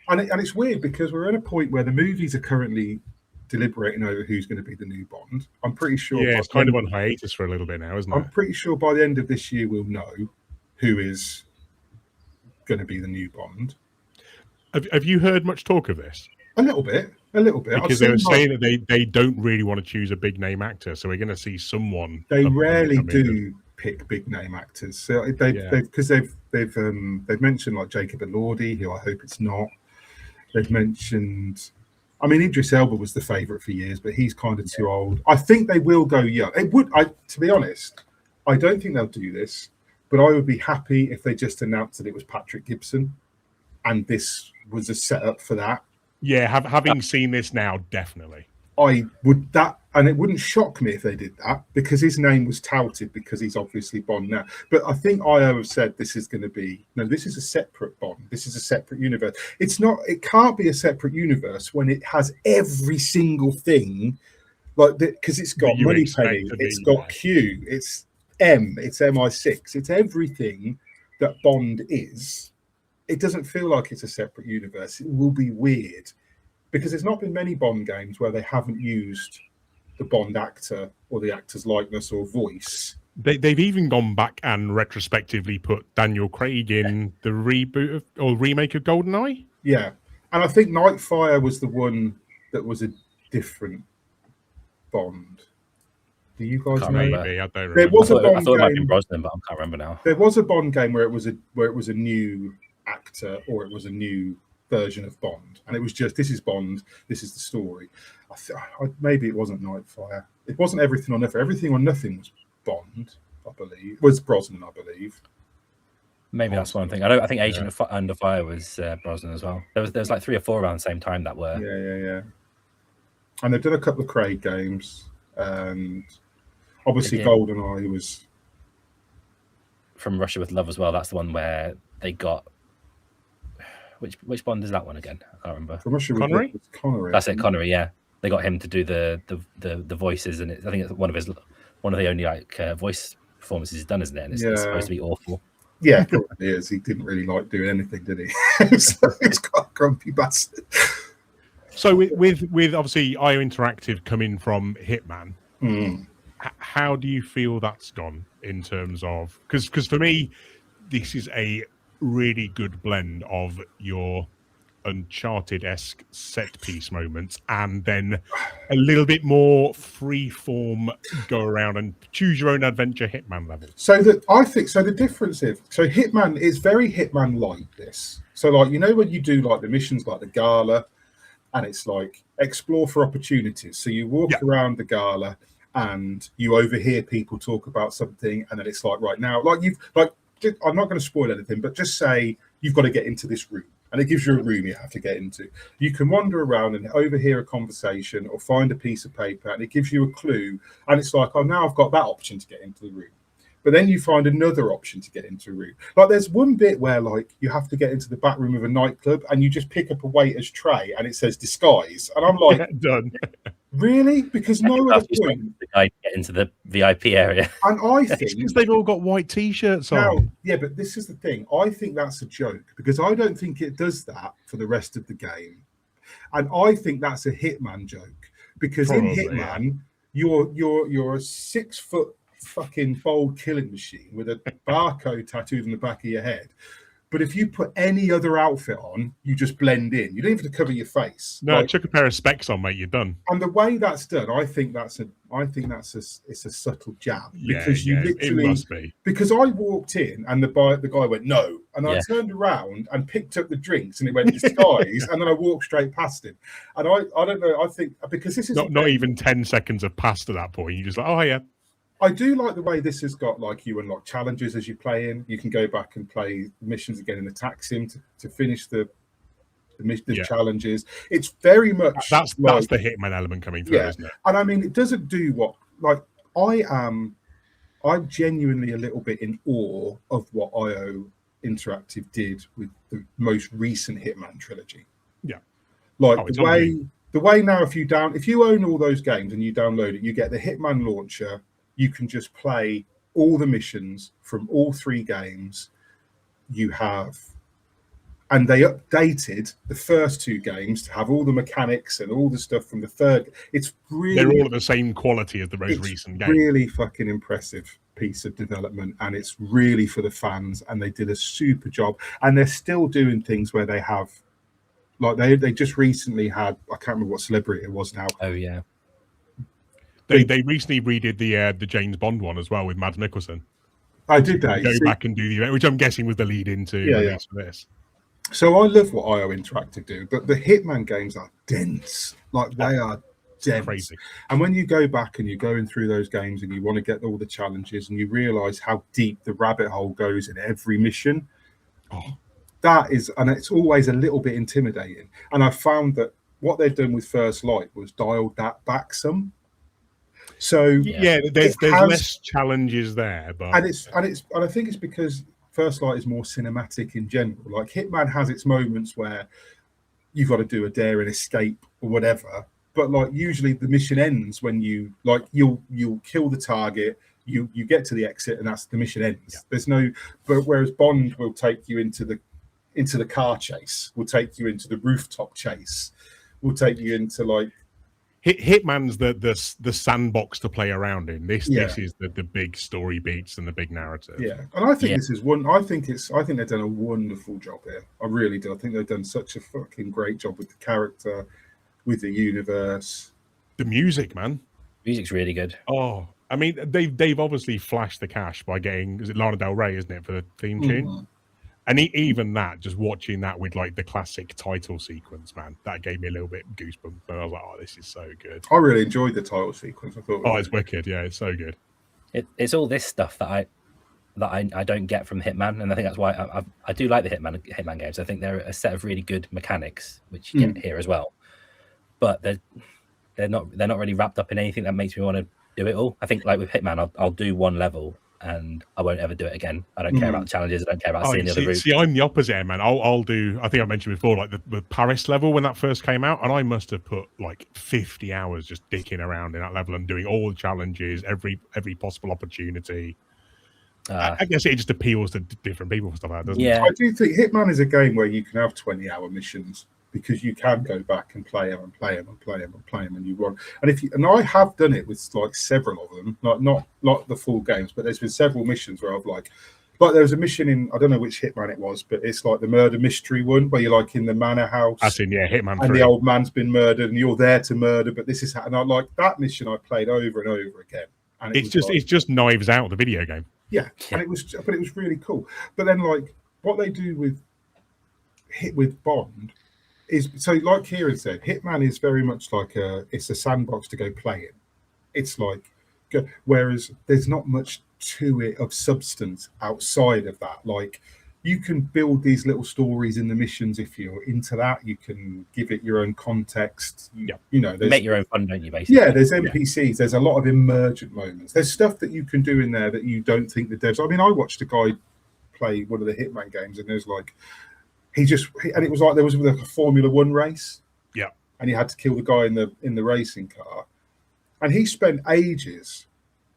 And it's weird because we're at a point where the movies are currently deliberating over who's going to be the new Bond. I'm pretty sure. Yeah, it's kind of on hiatus for a little bit now, isn't it? I'm pretty sure by the end of this year, we'll know who is going to be the new Bond. Have you heard much talk of this? A little bit. Because they were saying that they don't really want to choose a big name actor, so we're going to see someone. They rarely do pick big name actors. So they've mentioned like Jacob Elordi, who I hope it's not. They've mentioned, I mean, Idris Elba was the favourite for years, but he's kind of too old. I think they will go young. To be honest, I don't think they'll do this, but I would be happy if they just announced that it was Patrick Gibson, and this was a setup for that. Yeah, having seen this now, definitely. I would and it wouldn't shock me if they did that because his name was touted because he's obviously Bond now. But I think IO have said this is going to be, no, this is a separate Bond. This is a separate universe. It can't be a separate universe when it has every single thing, like because it's got Moneypenny, it's got Q, it's M, it's MI6, it's everything that Bond is. It doesn't feel like it's a separate universe. It will be weird because there's not been many Bond games where they haven't used the Bond actor or the actor's likeness or voice. They've even gone back and retrospectively put Daniel Craig in the reboot or remake of GoldenEye. Yeah, and I think Nightfire was the one that was a different Bond. Do you guys know? Maybe, I don't remember. There was a Bond I thought it might be game, Brosnan, but I can't remember now. There was a Bond game where it was a new actor or it was a new version of Bond, and it was just, this is Bond, this is the story. Maybe it wasn't Nightfire. It wasn't Everything or Nothing. Everything or Nothing was Bond, I believe. Was Brosnan, I believe. Maybe that's one thing. I think Agent Under Fire was Brosnan as well. There was like 3 or 4 around the same time that were. Yeah. And they've done a couple of Craig games, and obviously GoldenEye was From Russia with Love as well. That's the one where they got. Which Bond is that one again? I can't remember. From Russia Connery? with Connery. That's it, Connery. Yeah, they got him to do the voices, and I think it's one of the only like voice performances he's done, isn't it? And it's supposed to be awful. Yeah, probably is. He didn't really like doing anything, did he? So he's quite a grumpy bastard. So with obviously IO Interactive coming from Hitman, how do you feel that's gone in terms of, because for me, this is a really good blend of your Uncharted-esque set piece moments and then a little bit more free form go around and choose your own adventure Hitman level. I think the difference is, Hitman is very Hitman like this. So like, you know, when you do like the missions like the gala, and it's like explore for opportunities. So you walk around the gala and you overhear people talk about something, and then it's like, right now, I'm not going to spoil anything, but just say you've got to get into this room, and it gives you a room you have to get into. You can wander around and overhear a conversation or find a piece of paper, and it gives you a clue, and it's like, oh, now I've got that option to get into the room. But then you find another option to get into a room. Like there's one bit where like you have to get into the back room of a nightclub and you just pick up a waiter's tray and it says disguise. And I'm like, done. Really? Because no other point. The guy get into the VIP area. And I think because they've all got white t-shirts on. Now, yeah, but this is the thing. I think that's a joke because I don't think it does that for the rest of the game. And I think that's a Hitman joke because in Hitman, you're a 6 foot fucking bold killing machine with a barcode tattooed on the back of your head. But if you put any other outfit on, you just blend in. You don't even have to cover your face. No, like, chuck a pair of specs on, mate. You're done. And the way that's done, I think it's a subtle jab because you literally. It must be. Because I walked in and the guy went no, and I turned around and picked up the drinks and it went disguise, and then I walked straight past him. And I don't know. I think because this is not even 10 seconds have passed at that point. You just like, oh yeah. I do like the way this has got like you unlock challenges as you play in. You can go back and play missions again in the tax sim to finish the challenges. It's very much that's the Hitman element coming through, isn't it? And I mean, it doesn't do what like I'm genuinely a little bit in awe of what IO Interactive did with the most recent Hitman trilogy. Yeah, like the way now if you own all those games and you download it, you get the Hitman launcher. You can just play all the missions from all 3 games you have. And they updated the first 2 games to have all the mechanics and all the stuff from the third. They're all of the same quality as the most recent game. Really fucking impressive piece of development. And it's really for the fans. And they did a super job. And they're still doing things where they have, like they just recently had, I can't remember what celebrity it was now. Oh, yeah. They recently redid the James Bond one as well with Mads Mikkelsen. I did that. Go back and do the event, which I'm guessing was the lead into this. So I love what IO Interactive do, but the Hitman games are dense. Like they are dense. Crazy. And when you go back and you're going through those games and you want to get all the challenges and you realise how deep the rabbit hole goes in every mission, and it's always a little bit intimidating. And I found that what they've done with First Light was dialed that back some. So there's less challenges there, but and I think it's because First Light is more cinematic in general. Like Hitman has its moments where you've got to do a dare and escape or whatever, but like usually the mission ends when you'll kill the target, you get to the exit, and that's the mission ends. There's no, but whereas Bond will take you into the car chase, will take you into the rooftop chase, will take you into like. Hitman's the sandbox to play around in. This is the big story beats and the big narrative. Yeah, and I think this is one. I think they've done a wonderful job here. I really do. I think they've done such a fucking great job with the character, with the universe, the music, man. Music's really good. Oh, I mean, they've obviously flashed the cash by getting Lana Del Rey, isn't it, for the theme tune? And even that, just watching that with like the classic title sequence, man, that gave me a little bit goosebumps. And I was like, "Oh, this is so good." I really enjoyed the title sequence. I thought, it's wicked. Yeah, it's so good. It's all this stuff that I don't get from Hitman, and I think that's why I do like the Hitman games. I think they're a set of really good mechanics, which you get here as well. But they're not really wrapped up in anything that makes me want to do it all. I think like with Hitman, I'll do one level. And I won't ever do it again. I don't care about the challenges. I don't care about seeing the other route. See, I'm the opposite, man. I'll do. I think I mentioned before, like the Paris level when that first came out, and I must have put like 50 hours just dicking around in that level and doing all the challenges, every possible opportunity. I guess it just appeals to different people and stuff like that, doesn't it? I do think Hitman is a game where you can have 20-hour missions because you can go back and play them and play them and play them and play them and you want. And I have done it with like several of them, not the full games, but there's been several missions where I've like there was a mission in, I don't know which Hitman it was, but it's like the murder mystery one where you're like in the manor house. That's in Hitman 3. And the old man's been murdered and you're there to murder, but this is how, and I like that mission I played over and over again. And it's just Knives Out, the video game. Yeah, and it was really cool. But then like what they do with Bond is, so like Kieran said, Hitman is very much like it's a sandbox to go play in. It's like, whereas there's not much to it of substance outside of that. Like you can build these little stories in the missions if you're into that. You can give it your own context. You know, make your own fun, don't you? Basically, yeah. There's NPCs. There's a lot of emergent moments. There's stuff that you can do in there that you don't think the devs. I mean, I watched a guy play one of the Hitman games, and there's like and it was like there was like a Formula One race. Yeah, and he had to kill the guy in the racing car, and he spent ages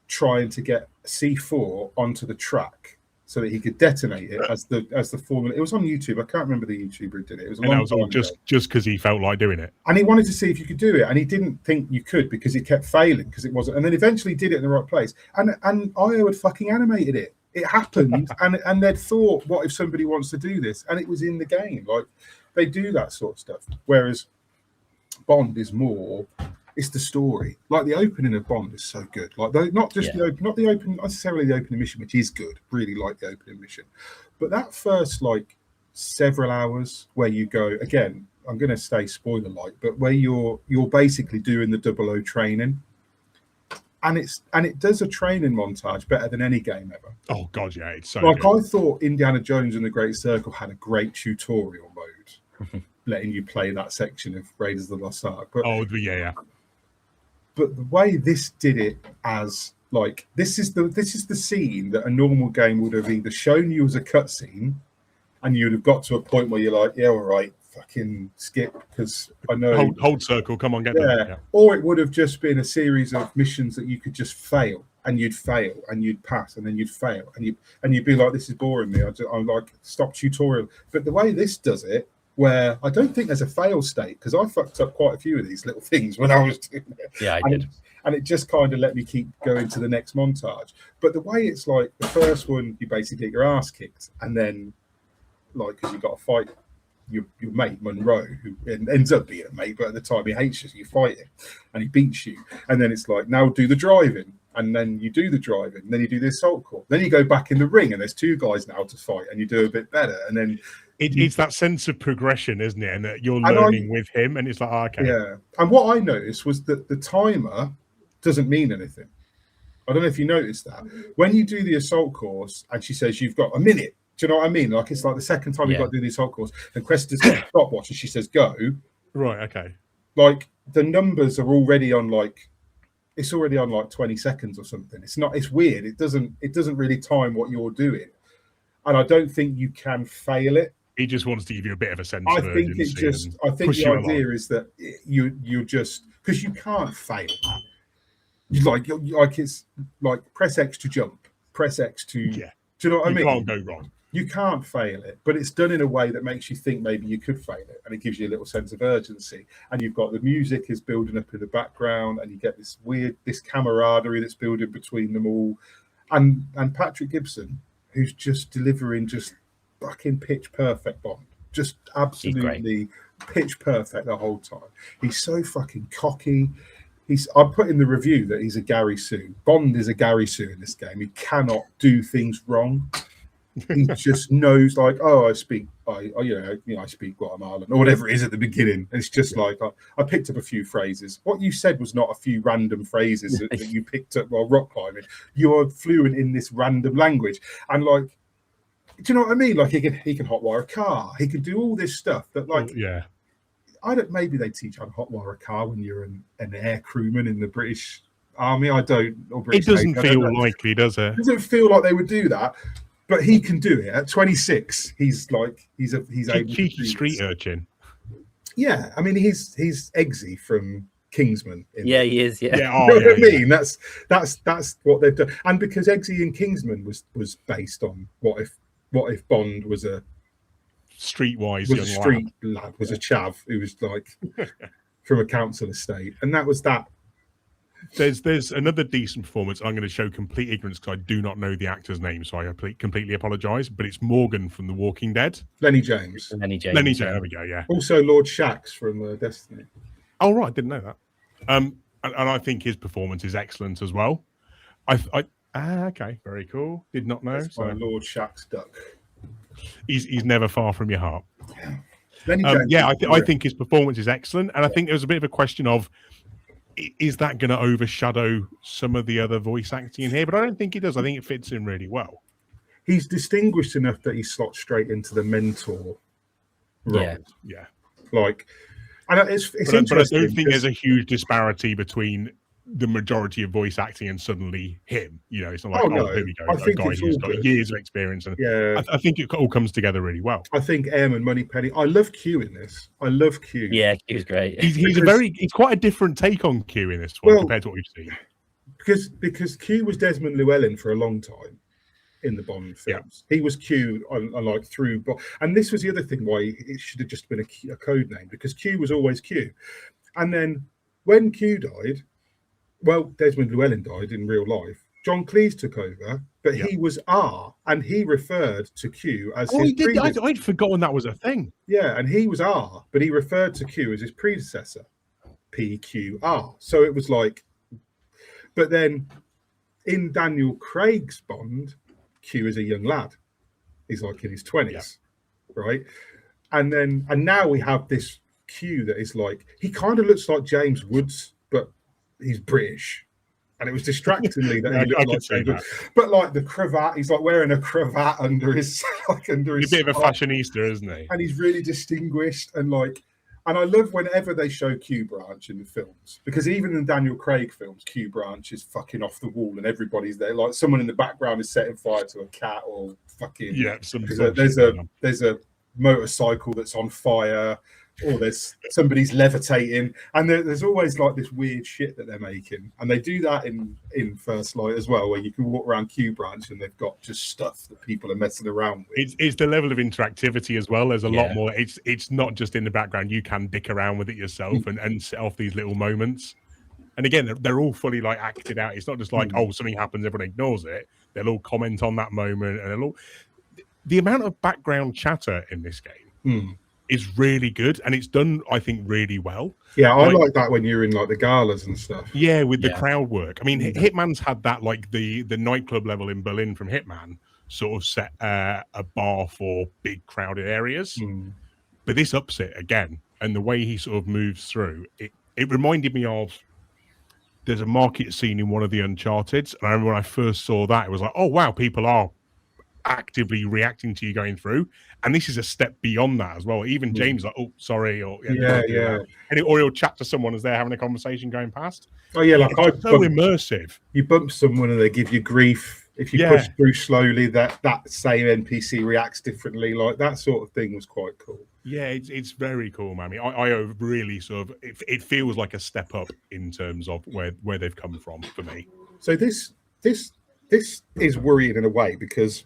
trying to get C4 onto the track so that he could detonate it as the formula. It was on YouTube. I can't remember the YouTuber who did it. It was a long time ago. Just because he felt like doing it. And he wanted to see if you could do it, and he didn't think you could because it kept failing because it wasn't. And then eventually did it in the right place. And IO had fucking animated it. It happened, and they'd thought, what if somebody wants to do this? And it was in the game. Like they do that sort of stuff. Whereas Bond is more. It's the story. Like the opening of Bond is so good. Like not necessarily the opening mission, which is good. Really like the opening mission, but that first like several hours where you go again. I'm going to stay spoiler like, but where you're basically doing the 00 training, and it does a training montage better than any game ever. Oh god, yeah, it's so like good. I thought Indiana Jones and the Great Circle had a great tutorial mode, letting you play that section of Raiders of the Lost Ark. But yeah. But the way this did it, as like this is the scene that a normal game would have either shown you as a cutscene, and you'd have got to a point where you're like, yeah, all right, fucking skip because I know hold circle, come on, get them. Yeah. Or it would have just been a series of missions that you could just fail, and you'd fail, and you'd pass, and then you'd fail, and you'd be like, this is boring me. I'm like, stop tutorial. But the way this does it, where I don't think there's a fail state because I fucked up quite a few of these little things when I was doing it. Yeah, I did. And it just kind of let me keep going to the next montage. But the way it's like the first one, you basically get your ass kicked, and then like because you got to fight your mate Monroe, who ends up being a mate, but at the time he hates you, so you fight him, and he beats you, and then it's like now do the driving, and then you do the driving, and then you do the assault course, then you go back in the ring, and there's two guys now to fight, and you do a bit better, and then. It's that sense of progression, isn't it? And that you're learning with him, and it's like, okay. Yeah. And what I noticed was that the timer doesn't mean anything. I don't know if you noticed that. When you do the assault course, and she says you've got a minute, do you know what I mean? Like it's like the second time you've got to do the assault course, and Cressida's got a stopwatch, and she says go. Right. Okay. Like the numbers are already on like. It's already on like 20 seconds or something. It's weird. It doesn't really time what you're doing, and I don't think you can fail it. He just wants to give you a bit of a sense of urgency. I think the idea is that you just because you can't fail that. It's like press X to jump, press X to. Yeah. Do you know what I mean? You can't go wrong. You can't fail it, but it's done in a way that makes you think maybe you could fail it, and it gives you a little sense of urgency. And you've got the music is building up in the background, and you get this camaraderie that's building between them all, and Patrick Gibson, who's just delivering just fucking pitch perfect Bond, just absolutely pitch perfect the whole time. He's so fucking cocky. I put in the review that he's a Gary Sue. Bond is a Gary Sue in this game. He cannot do things wrong. He just knows, like, I speak Guatemalan or whatever it is at the beginning. It's just like I picked up a few phrases. What you said was not a few random phrases that you picked up while rock climbing. You're fluent in this random language, and like. Do you know what I mean? Like he can hotwire a car. He can do all this stuff that like maybe they teach how to hotwire a car when you're an air crewman in the British Army. I don't. Or British it doesn't feel likely, does it? It doesn't feel like they would do that, but he can do it at 26. He's able cheeky street urchin. Yeah, I mean he's Eggsy from Kingsman. He is. Yeah. You know what I mean? That's what they've done. And because Eggsy in Kingsman was based on what if Bond was a streetwise young street lad, was a chav who was like from a council estate, and that was that. There's another decent performance. I'm going to show complete ignorance because I do not know the actor's name, so I completely apologise. But it's Morgan from The Walking Dead. Lenny James. There we go. Yeah. Also Lord Shax from Destiny. Oh right, didn't know that. And I think his performance is excellent as well. Okay, very cool. Did not know. So Lord Shax's duck. He's never far from your heart. Yeah. I think his performance is excellent, and I think there was a bit of a question of, is that going to overshadow some of the other voice acting in here? But I don't think it does. I think it fits in really well. he's distinguished enough that he slots straight into the mentor role. Yeah. Like, and it's but I interesting. don't think there's a huge disparity between the majority of voice acting and suddenly him. You know, it's not like, here we go, I a think guy it's who's all got good. years of experience. And Yeah, I think it all comes together really well. I think M and Moneypenny. I love Q in this. I love Q. Yeah, Q's great. He's quite a different take on Q in this one compared to what we've seen. Because Q was Desmond Llewellyn for a long time in the Bond films. He was Q, like through, and this was the other thing why it should have just been a code name, because Q was always Q. And then when Q died, well, Desmond Llewellyn died in real life. John Cleese took over, but he was R, and he referred to Q as his predecessor. I'd forgotten that was a thing. Yeah, and he was R, but he referred to Q as his predecessor, PQR. So it was like, but then in Daniel Craig's Bond, Q is a young lad. He's like in his 20s, right? And now we have this Q that is like, he kind of looks like James Woods, but he's British. And it was distractingly that he looked like James Woods. But like the cravat, he's like wearing a cravat under his He's a bit of a fashionista, isn't he? And he's really distinguished, and I love whenever they show Q Branch in the films, because even in Daniel Craig films, Q Branch is fucking off the wall and everybody's there. Like someone in the background is setting fire to a cat or fucking there's a motorcycle that's on fire, or there's somebody's levitating, and there's always like this weird shit that they're making, and they do that in First Light as well, where you can walk around Q Branch and they've got just stuff that people are messing around with. It's the level of interactivity as well. There's a lot more. It's not just in the background. You can dick around with it yourself and set off these little moments. And again, they're all fully like acted out. It's not just like something happens, everyone ignores it. They'll all comment on that moment, and the amount of background chatter in this game is really good, and it's done, I think, really well. Yeah, I like that when you're in like the galas and stuff. Yeah, with the crowd work. I mean, Hitman's had that, like the nightclub level in Berlin from Hitman sort of set a bar for big crowded areas. But this ups it again, and the way he sort of moves through it reminded me of, there's a market scene in one of the Uncharted, and I remember when I first saw that, it was like, oh wow, people are actively reacting to you going through, and this is a step beyond that as well. Even James like, oh sorry, or and he'll chat to someone as they're having a conversation going past. Oh yeah, like it's so immersive. You bump someone and they give you grief. If you push through slowly, that same NPC reacts differently. Like that sort of thing was quite cool. Yeah, it's very cool, man. I really sort of it feels like a step up in terms of where they've come from for me. So this is worrying in a way, because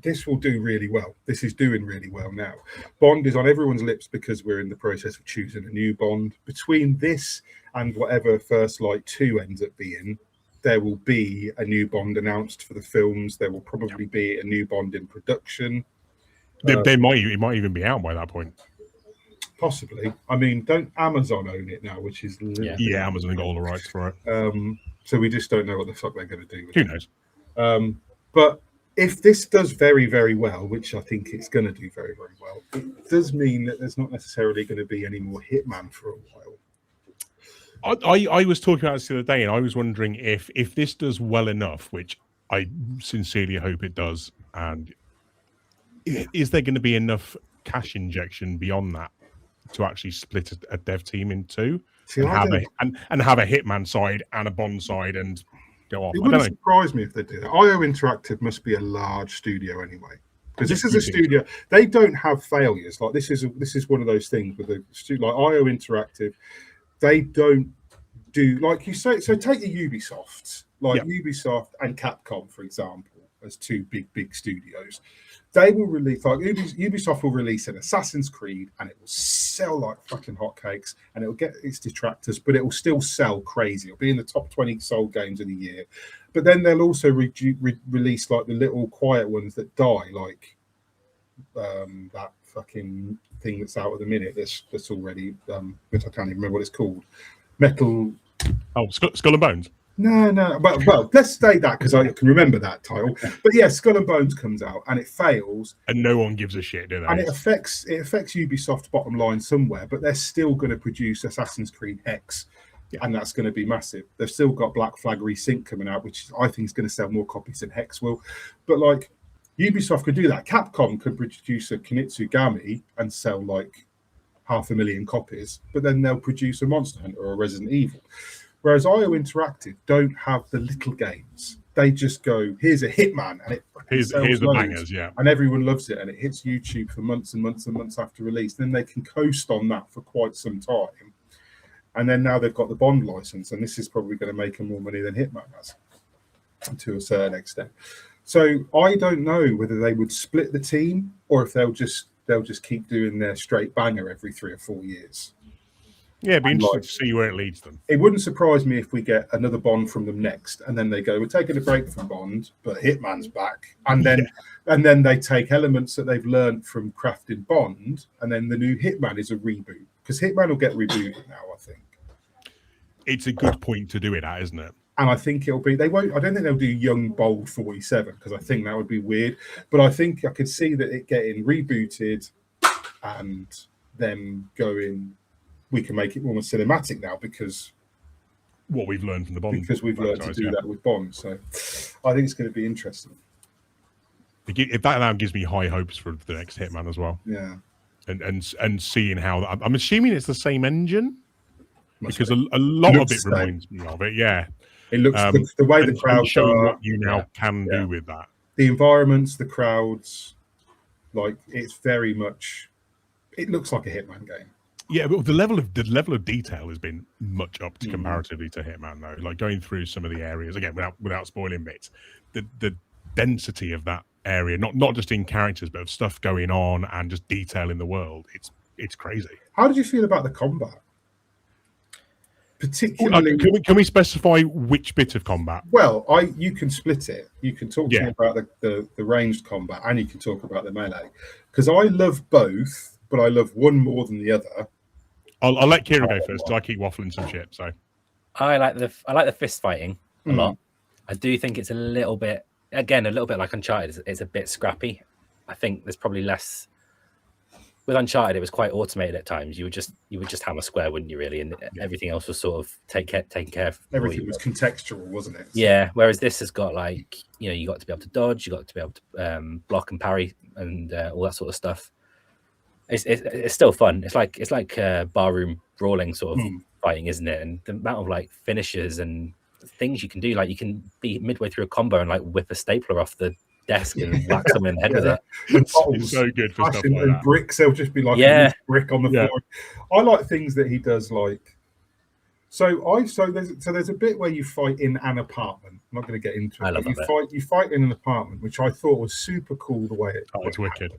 this will do really well. This is doing really well now. Bond is on everyone's lips because we're in the process of choosing a new Bond. Between this and whatever First Light 2 ends up being, there will be a new Bond announced for the films. There will probably be a new Bond in production. It might even be out by that point. Possibly. I mean, don't Amazon own it now, which is Amazon got all the rights for it. So we just don't know what the fuck they're going to do with Who knows? But if this does very, very well, which I think it's going to do very, very well, it does mean that there's not necessarily going to be any more Hitman for a while. I was talking about this the other day, and I was wondering if this does well enough, which I sincerely hope it does, and is there going to be enough cash injection beyond that to actually split a dev team in two and have a Hitman side and a Bond side and go off? It wouldn't surprise me if they do that. IO Interactive must be a large studio anyway, because this is a studio. They don't have failures. Like this is one of those things with a studio like IO Interactive. They don't do, like you say. So take the Ubisofts, Ubisoft and Capcom, for example, as two big studios. They will release, like Ubisoft will release an Assassin's Creed, and it will sell like fucking hotcakes, and it will get its detractors, but it will still sell crazy. It'll be in the top 20 sold games of the year. But then they'll also release like the little quiet ones that die, like that fucking thing that's out at the minute. That's already, which I can't even remember what it's called. Metal. Oh, Skull and Bones. No. Well, let's say that because I can remember that title. But yeah, Skull and Bones comes out and it fails, and no one gives a shit, do they? And it affects Ubisoft's bottom line somewhere, but they're still going to produce Assassin's Creed X. and that's going to be massive. They've still got Black Flag Resync coming out, which I think is going to sell more copies than Hex will. But like Ubisoft could do that. Capcom could produce a Kunitsugami and sell like 500,000 copies, but then they'll produce a Monster Hunter or a Resident Evil. Whereas IO Interactive don't have the little games. They just go, here's a Hitman, and here's the bangers, yeah. And everyone loves it, and it hits YouTube for months and months and months after release. Then they can coast on that for quite some time. And then now they've got the Bond license, and this is probably going to make them more money than Hitman has, to a certain extent. So I don't know whether they would split the team or if they'll just keep doing their straight banger every 3 or 4 years. Yeah, it'd be interesting to see where it leads them. It wouldn't surprise me if we get another Bond from them next, and then they go, we're taking a break from Bond, but Hitman's back. And then they take elements that they've learned from crafting Bond, and then the new Hitman is a reboot. Because Hitman will get rebooted now, I think. It's a good point to do it at, isn't it? And I think it'll be, I don't think they'll do Young Bold 47, because I think that would be weird. But I think I could see that it getting rebooted and them going, we can make it more cinematic now because what we've learned from the Bond. Because we've learned to do that with Bond. So I think it's going to be interesting. If that now gives me high hopes for the next Hitman as well. Yeah. And seeing how, I'm assuming it's the same engine. Because a lot of it reminds me of it, yeah. It looks the way the crowds showing are, what you now can do with that. The environments, the crowds, like it's very much. It looks like a Hitman game. Yeah, but the level of detail has been much upped comparatively to Hitman, though. Like going through some of the areas again, without spoiling bits, the density of that area, not just in characters, but of stuff going on and just detail in the world. It's crazy. How did you feel about the combat? Particularly, can we specify which bit of combat? Well, you can split it. You can talk to me about the ranged combat, and you can talk about the melee. Because I love both, but I love one more than the other. I'll let Kieran go first. I keep waffling some shit. So I like the fist fighting a lot. I do think it's a little bit like Uncharted. It's a bit scrappy. I think there's probably less. With Uncharted, it was quite automated at times. You would just hammer square, wouldn't you? Really, and everything else was sort of taken care of. Everything was contextual, wasn't it? Yeah. Whereas this has got you got to be able to dodge, you got to be able to block and parry, and all that sort of stuff. It's still fun. It's like barroom brawling sort of fighting, isn't it? And the amount of finishers and things you can do, you can be midway through a combo and whip a stapler off the desk and whack someone in the head with it. It's so good for stuff like that. Bricks, they'll just be a brick on the floor. I like things that he does there's a bit where you fight in an apartment. I'm not going to get into it. I love you fight in an apartment, which I thought was super cool the way it. Oh, it's wicked.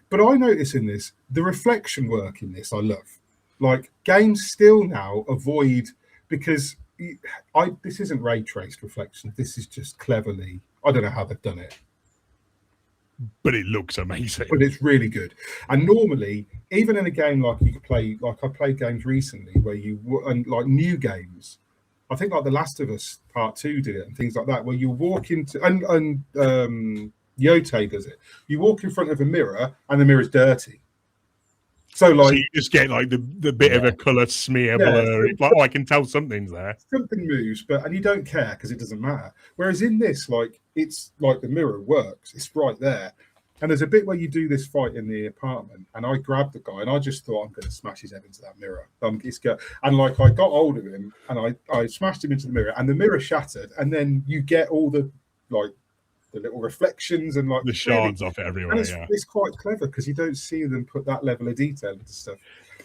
But I notice in this, the reflection work in this, I love. Games still now avoid, because this isn't ray traced reflection. This is just cleverly. I don't know how they've done it, but it looks amazing. But it's really good. And normally, even in a game like you play, I played games recently where new games. I think The Last of Us Part 2 did it and things like that, where you walk into and Yote does it. You walk in front of a mirror and the mirror's dirty. So you just get the bit of a colour smear blur. It's I can tell something's there. Something moves, and you don't care because it doesn't matter. Whereas in this, it's the mirror works. It's right there. And there's a bit where you do this fight in the apartment, and I grabbed the guy, and I just thought I'm going to smash his head into that mirror. And I got hold of him, and I smashed him into the mirror, and the mirror shattered. And then you get all the the little reflections and the shards off it everywhere. And it's quite clever because you don't see them put that level of detail into stuff.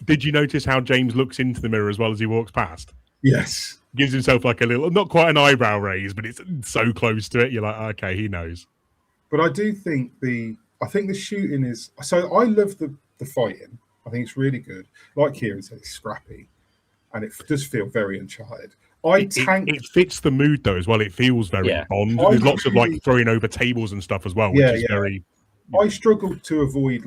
Did you notice how James looks into the mirror as well as he walks past? Yes. Gives himself a little, not quite an eyebrow raise, but it's so close to it. You're okay, he knows. But I do think the shooting is, so I love the fighting. I think it's really good. Like Kieran said, it's scrappy and it does feel very Uncharted. It fits the mood though as well. It feels very Bond. There's lots of throwing over tables and stuff as well, which is very. I struggled to avoid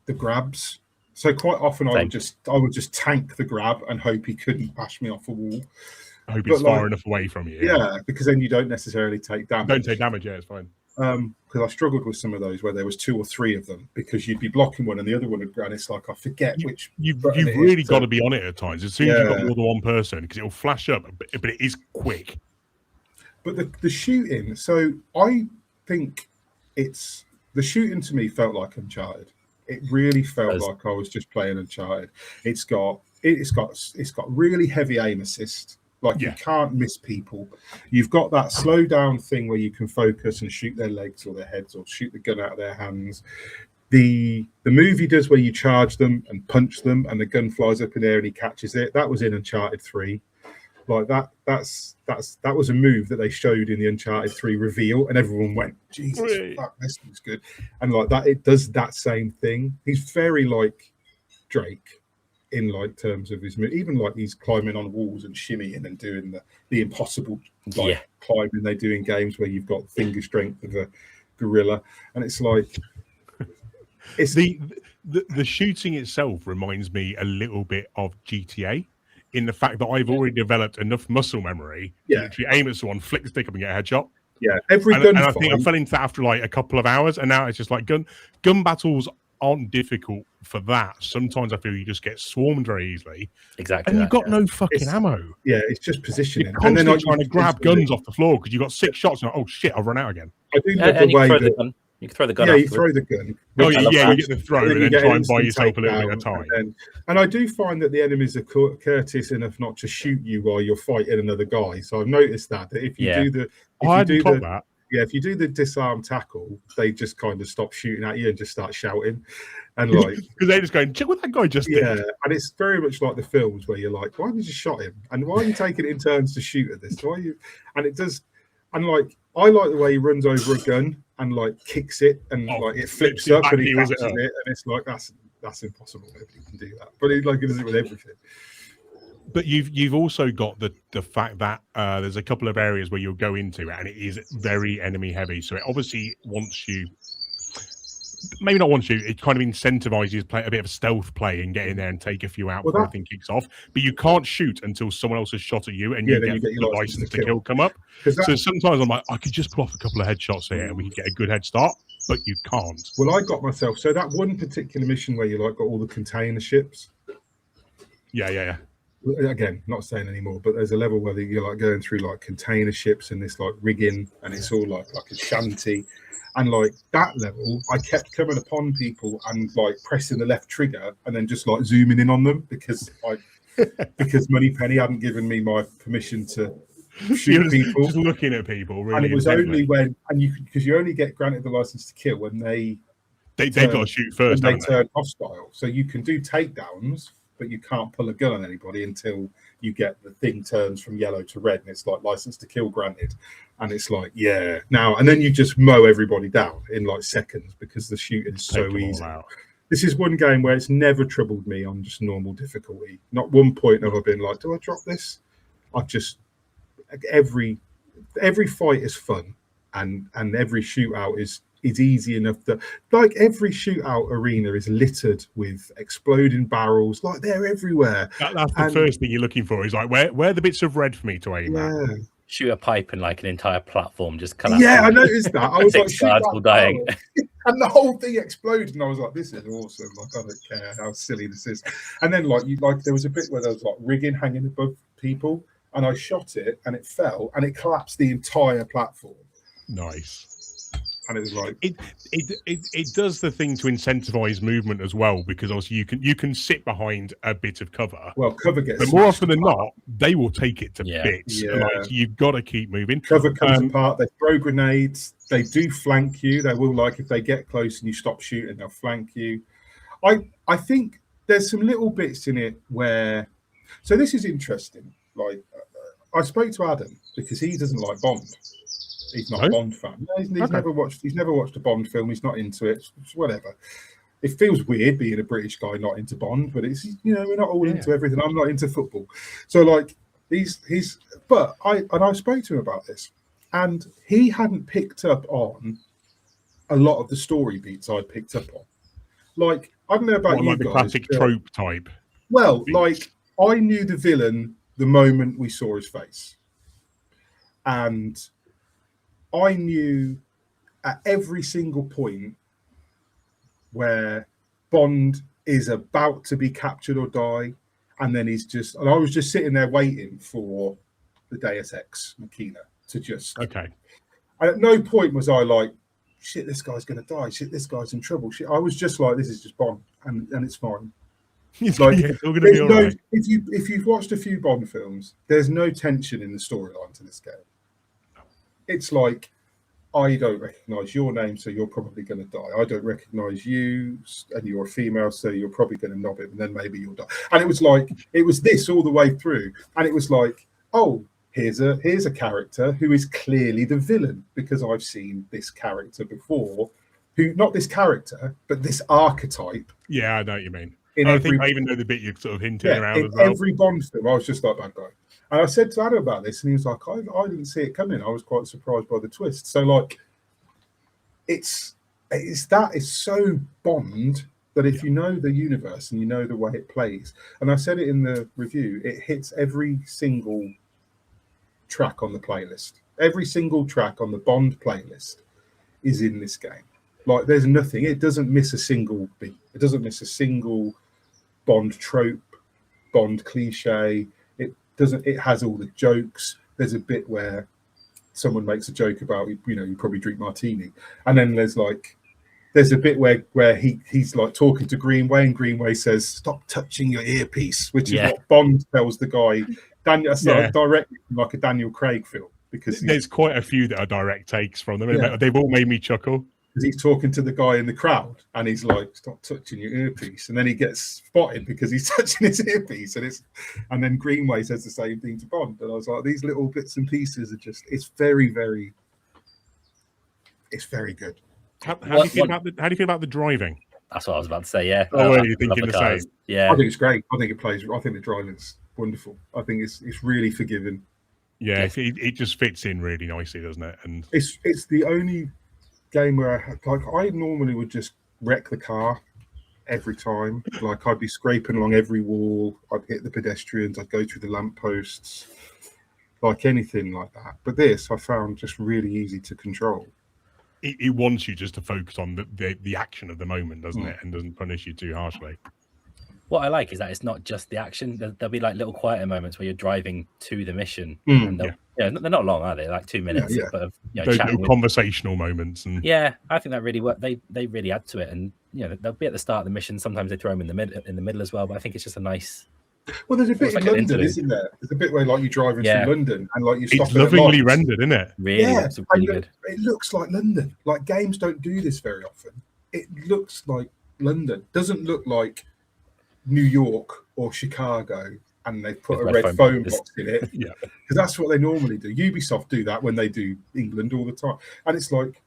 the grabs. So quite often I would just tank the grab and hope he couldn't bash me off a wall. I hope he's far enough away from you. Yeah, because then you don't necessarily take damage. Don't take damage. Yeah, it's fine. because I struggled with some of those where there was 2 or 3 of them, because you'd be blocking one and the other one would go, and it's like I forget which. You've really got to be on it at times. As soon as you've got more than one person, because it'll flash up, but it is quick. But the shooting, so I think the shooting to me felt like Uncharted. It really felt like I was just playing Uncharted. It's got really heavy aim assist. Like you can't miss people. You've got that slow down thing where you can focus and shoot their legs or their heads or shoot the gun out of their hands. The move he does where you charge them and punch them and the gun flies up in the air and he catches it. That was in Uncharted 3. Like that was a move that they showed in the Uncharted 3 reveal, and everyone went, Jesus, fuck, this looks good. And like that, it does that same thing. He's very like Drake in like terms of his move, even like he's climbing on walls and shimmying and doing the impossible climbing they do in games where you've got finger strength of a gorilla, and it's like it's the shooting itself reminds me a little bit of GTA. In the fact that I've already developed enough muscle memory to literally aim at someone, flick the stick up and get a headshot. Yeah, and I think I fell into that after like a couple of hours, and now it's just like gun battles aren't difficult for that. Sometimes I feel you just get swarmed very easily. Exactly. And you've got no fucking ammo. Yeah, it's just positioning. You're constantly trying to grab guns off the floor because you've got 6 shots and oh shit, I've run out again. I do love the way that you can throw the gun. Yeah, you throw the gun. Oh, yeah, you get the throw and then try and buy yourself a little bit of time. And I do find that the enemies are courteous enough not to shoot you while you're fighting another guy. So I've noticed that if you do the, if you do the disarm tackle, they just kind of stop shooting at you and just start shouting, and like because they're just going, check what that guy just did. Yeah, and it's very much like the films where you're like, why have you just shot him? And why are you taking it in turns to shoot at this? Why are you? And it does, and like I like the way he runs over a gun and like kicks it and like it flips up and he catches it, and it's like that's impossible. Nobody can do that, but he does it with everything. But you've also got the fact that there's a couple of areas where you'll go into and it is very enemy heavy. So it obviously wants you, maybe not wants you, it kind of incentivizes you to play a bit of a stealth play and get in there and take a few out before everything kicks off. But you can't shoot until someone else has shot at you and you get the license to kill come up. So sometimes I'm like, I could just pull off a couple of headshots here and we could get a good head start, but you can't. Well, I got myself, so that one particular mission where you like got all the container ships. Yeah. Again, not saying anymore, but there's a level where you're like going through like container ships and this like rigging, and it's all like a shanty, and like that level, I kept coming upon people and like pressing the left trigger and then just like zooming in on them because Moneypenny hadn't given me my permission to shoot people. Just looking at people, really. And it was only when because you only get granted the license to kill when they've got to shoot first. They turn hostile, so you can do takedowns, but you can't pull a gun on anybody until you get the thing turns from yellow to red, and it's like license to kill granted. And it's like, now, and then you just mow everybody down in like seconds because the shooting is so easy. This is one game where it's never troubled me on just normal difficulty. Not one point have I been like, do I drop this? I've just, every fight is fun, and every shootout is easy enough that like every shootout arena is littered with exploding barrels, like they're everywhere. That's the first thing you're looking for is like where are the bits of red for me to aim at? Shoot a pipe and like an entire platform just collapse. Yeah, I noticed that. I was like, all dying. And the whole thing exploded, and I was like, this is awesome. Like, I don't care how silly this is. And then like there was a bit where there was like rigging hanging above people, and I shot it and it fell and it collapsed the entire platform. Nice. And it was like it does the thing to incentivize movement as well, because also you can sit behind a bit of cover. Well, cover gets, but more often than not, they will take it to bits. Yeah. Like, you've got to keep moving. Cover comes apart. They throw grenades. They do flank you. They will, like, if they get close and you stop shooting, they'll flank you. I think there's some little bits in it where. So this is interesting. Like, I spoke to Adam because he doesn't like Bond. He's not a Bond fan. He's never watched a Bond film. He's not into it. It's whatever. It feels weird being a British guy not into Bond, but it's, we're not all into everything. I'm not into football, so like But I spoke to him about this, and he hadn't picked up on a lot of the story beats I'd picked up on. Like, I don't know about you like the guys, classic trope type. Well, like, I knew the villain the moment we saw his face, and I knew at every single point where Bond is about to be captured or die, and then and I was just sitting there waiting for the Deus Ex Machina to just. Okay. And at no point was I like, shit, this guy's going to die. Shit, this guy's in trouble. Shit, I was just like, this is just Bond, and it's fine. Like, it's all going to be all right. If you've watched a few Bond films, there's no tension in the storyline to this game. It's like, I don't recognise your name, so you're probably going to die. I don't recognise you, and you're a female, so you're probably going to knob it, and then maybe you'll die. And it was like, it was this all the way through, and it was like, oh, here's a character who is clearly the villain, because I've seen this character before, who, not this character, but this archetype. Yeah, I know what you mean. I think I even know the bit you're sort of hinting around in as well. every Bond film, I was just like, bad guy. And I said to Adam about this, and he was like, I didn't see it coming. I was quite surprised by the twist. So, like, it's so Bond that if you know the universe and you know the way it plays, and I said it in the review, it hits every single track on the playlist. Every single track on the Bond playlist is in this game. Like, there's nothing. It doesn't miss a single beat. It doesn't miss a single Bond trope, Bond cliche. It has all the jokes. There's a bit where someone makes a joke about, you probably drink martini, and then there's a bit where he's like talking to Greenway, and Greenway says, "Stop touching your earpiece," which is what Bond tells the guy. Directly from like a Daniel Craig film, because there's quite a few that are direct takes from them. Yeah. They've all made me chuckle. Because he's talking to the guy in the crowd, and he's like, "Stop touching your earpiece," and then he gets spotted because he's touching his earpiece, and then Greenway says the same thing to Bond, and I was like, these little bits and pieces are just—it's very, very, it's very good. How do you feel about the driving? That's what I was about to say. Yeah. Oh, are you thinking the same? Yeah. I think it's great. I think it plays. I think the driving's wonderful. I think it's really forgiving. Yeah, it just fits in really nicely, doesn't it? And it's the only game where I normally would just wreck the car every time. Like, I'd be scraping along every wall, I'd hit the pedestrians, I'd go through the lampposts, like anything like that. But this I found just really easy to control. It wants you just to focus on the action of the moment, doesn't it? And doesn't punish you too harshly. What I like is that it's not just the action. There'll be like little quieter moments where you're driving to the mission. And they're not long, are they? Like 2 minutes. But those little conversational moments. And I think that really work. They really add to it. And they'll be at the start of the mission. Sometimes they throw them in the middle as well. But I think it's just a nice. Well, there's a bit in London, isn't there? There's a bit where like you're driving through London and like you stop. It's lovingly rendered, isn't it? Really, it's really good. It looks like London. Like, games don't do this very often. It looks like London. Doesn't look like New York or Chicago, and they put a red phone box in it. Because that's what they normally do. Ubisoft do that when they do England all the time, and it's like,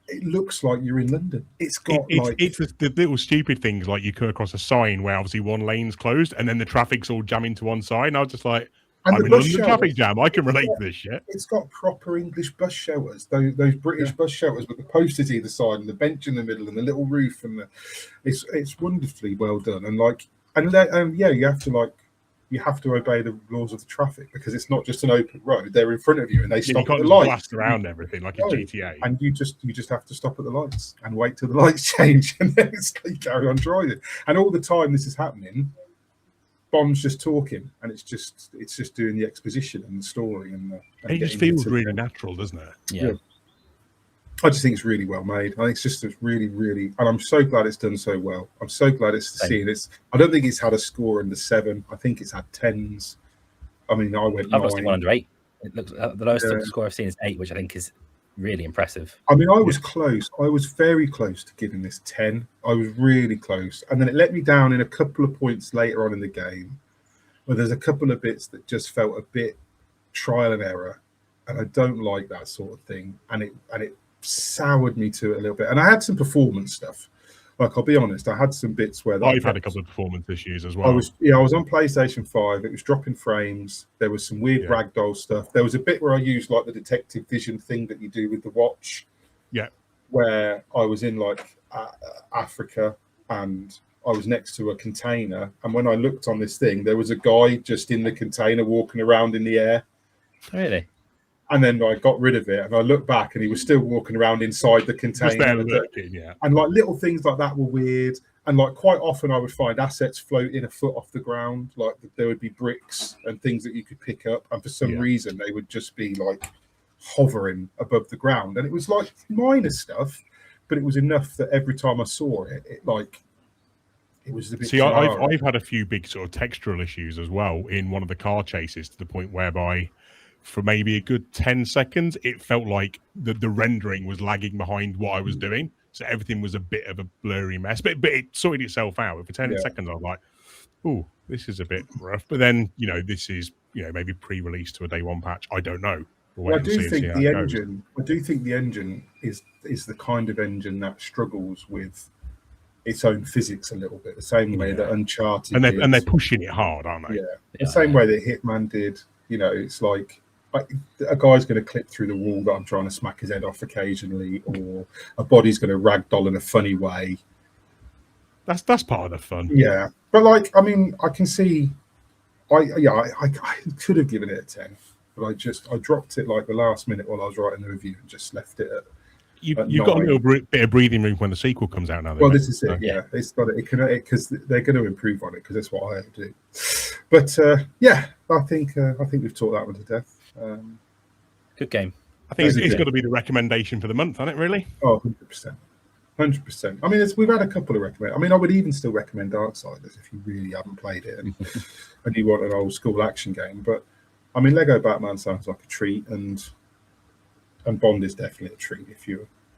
it looks like you're in London. It's got it's the little stupid things, like you come across a sign where obviously one lane's closed and then the traffic's all jamming to one side, and I was just like, I'm in London traffic jam. I can relate to this shit. It's got proper English bus shelters, those British bus shelters with the posters either side and the bench in the middle and the little roof, and it's wonderfully well done. And you have to obey the laws of the traffic, because it's not just an open road. They're in front of you and they stop at the lights. Blast around everything like a GTA. And you just have to stop at the lights and wait till the lights change, and then you carry on driving. And all the time this is happening, Bond's just talking, and it's just doing the exposition and the story, and it just feels really natural, doesn't it? Yeah. I just think it's really well made. I think it's really, really, and I'm so glad it's done so well. I'm so glad it's seen. I don't think it's had a score under 7. I think it's had 10s. I mean, I went 9. I've lost one under 8. It looks the lowest score I've seen is 8, which I think is really impressive. I mean, I was close. I was very close to giving this 10. I was really close, and then it let me down in a couple of points later on in the game, where there's a couple of bits that just felt a bit trial and error, and I don't like that sort of thing. And it soured me to it a little bit. And I had some performance stuff. Like, I'll be honest, I had some bits where I've had a couple of performance issues as well. I was on PlayStation 5. It was dropping frames. There was some weird ragdoll stuff. There was a bit where I used like the detective vision thing that you do with the watch. Yeah. Where I was in like Africa, and I was next to a container, and when I looked on this thing, there was a guy just in the container walking around in the air. Really? And then I got rid of it, and I looked back, and he was still walking around inside the container. And like little things like that were weird. And like quite often, I would find assets floating a foot off the ground. Like there would be bricks and things that you could pick up, and for some reason, they would just be like hovering above the ground. And it was like minor stuff, but it was enough that every time I saw it, it was a bit. See, I've had a few big sort of textural issues as well in one of the car chases, to the point whereby, for maybe a good 10 seconds, it felt like the rendering was lagging behind what I was doing. So everything was a bit of a blurry mess. But it sorted itself out. For 10 seconds, I was like, oh, this is a bit rough. But then, this is, maybe pre-release to a day one patch. I don't know. Well, I do think the engine is the kind of engine that struggles with its own physics a little bit, the same way that Uncharted and they're pushing it hard, aren't they? The same way that Hitman did. It's like a guy's going to clip through the wall that I'm trying to smack his head off occasionally, or a body's going to ragdoll in a funny way. That's part of the fun. Yeah, but like, I mean, I can see, I could have given it a 10, but I dropped it like the last minute while I was writing the review and just left it at. You've got a little bit of breathing room when the sequel comes out now. Well, this is it. Yeah, it's got it. It can, because they're going to improve on it, because that's what I do. But I think we've taught that one to death. Good game. I think it's got to be the recommendation for the month, hasn't it? Really? Oh, 100%. I mean, we've had a couple of recommend. I mean, I would even still recommend Darksiders if you really haven't played it and you want an old school action game. But I mean, Lego Batman sounds like a treat, and Bond is definitely a treat.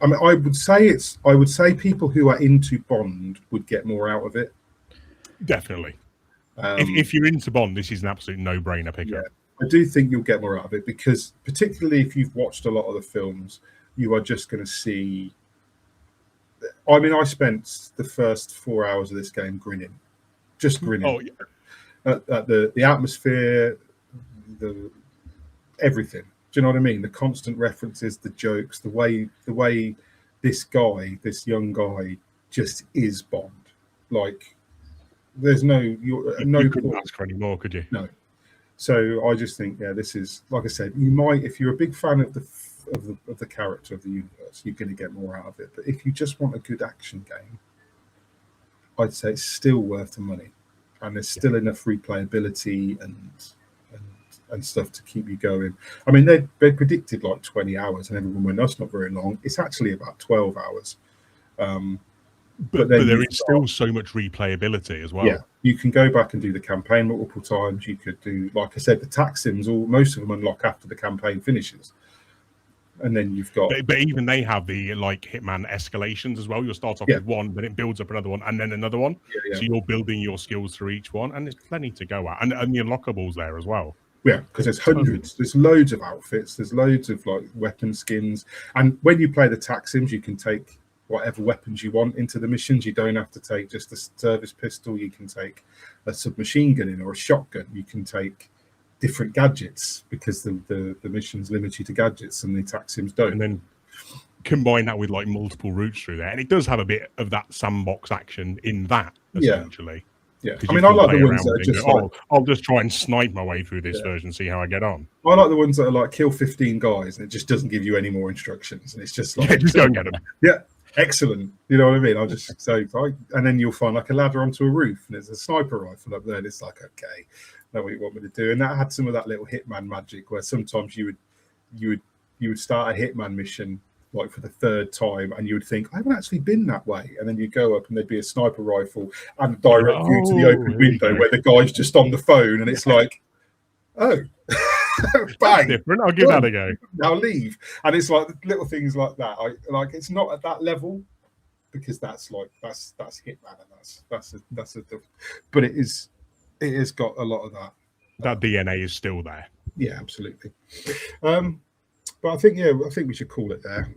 I would say people who are into Bond would get more out of it. Definitely. If you're into Bond, this is an absolute no-brainer pickup. I do think you'll get more out of it, because particularly if you've watched a lot of the films, you are just going to see. I mean, I spent the first 4 hours of this game grinning. Oh, yeah. At the atmosphere, the everything. Do you know what I mean? The constant references, the jokes, the way this young guy, just is Bond. Like, there's you couldn't ask for any more, could you? No. So I just think, this is, like I said, you might, if you're a big fan of the character of the universe, you're going to get more out of it. But if you just want a good action game, I'd say it's still worth the money, and there's still enough replayability and stuff to keep you going. I mean, they predicted like 20 hours, and everyone went, that's not very long. It's actually about 12 hours. But there is still so much replayability as well. Yeah, you can go back and do the campaign multiple times. You could do, like I said, the tax sims, most of them unlock after the campaign finishes. And then you've got... But even they have the, like, Hitman escalations as well. You'll start off with one, then it builds up another one, and then another one. So you're building your skills through each one, and there's plenty to go at. And the unlockables there as well. Yeah, because there's hundreds. There's loads of outfits. There's loads of, like, weapon skins. And when you play the tax sims, you can take whatever weapons you want into the missions. You don't have to take just a service pistol. You can take a submachine gun or a shotgun. You can take different gadgets, because the missions limit you to gadgets and the tax sims don't. And then combine that with like multiple routes through there, and it does have a bit of that sandbox action in that, essentially. Yeah. I mean, I like the ones that are just I'll just try and snipe my way through this version, see how I get on. I like the ones that are like kill 15 guys and it just doesn't give you any more instructions, and it's just like just go and get them. Yeah. Excellent. You know what I mean? And then you'll find like a ladder onto a roof, and there's a sniper rifle up there, and it's like, okay, know what you want me to do. And that had some of that little Hitman magic, where sometimes you would start a Hitman mission like for the third time, and you would think, I haven't actually been that way, and then you go up and there'd be a sniper rifle and direct view to the open window where the guy's just on the phone, and it's like, oh. Bang. Different. I'll give that a go. Now leave. And it's like little things like that. It's not at that level, because that's Hitman, and that's but it has got a lot of that. That DNA is still there. Yeah, absolutely. But I think we should call it there,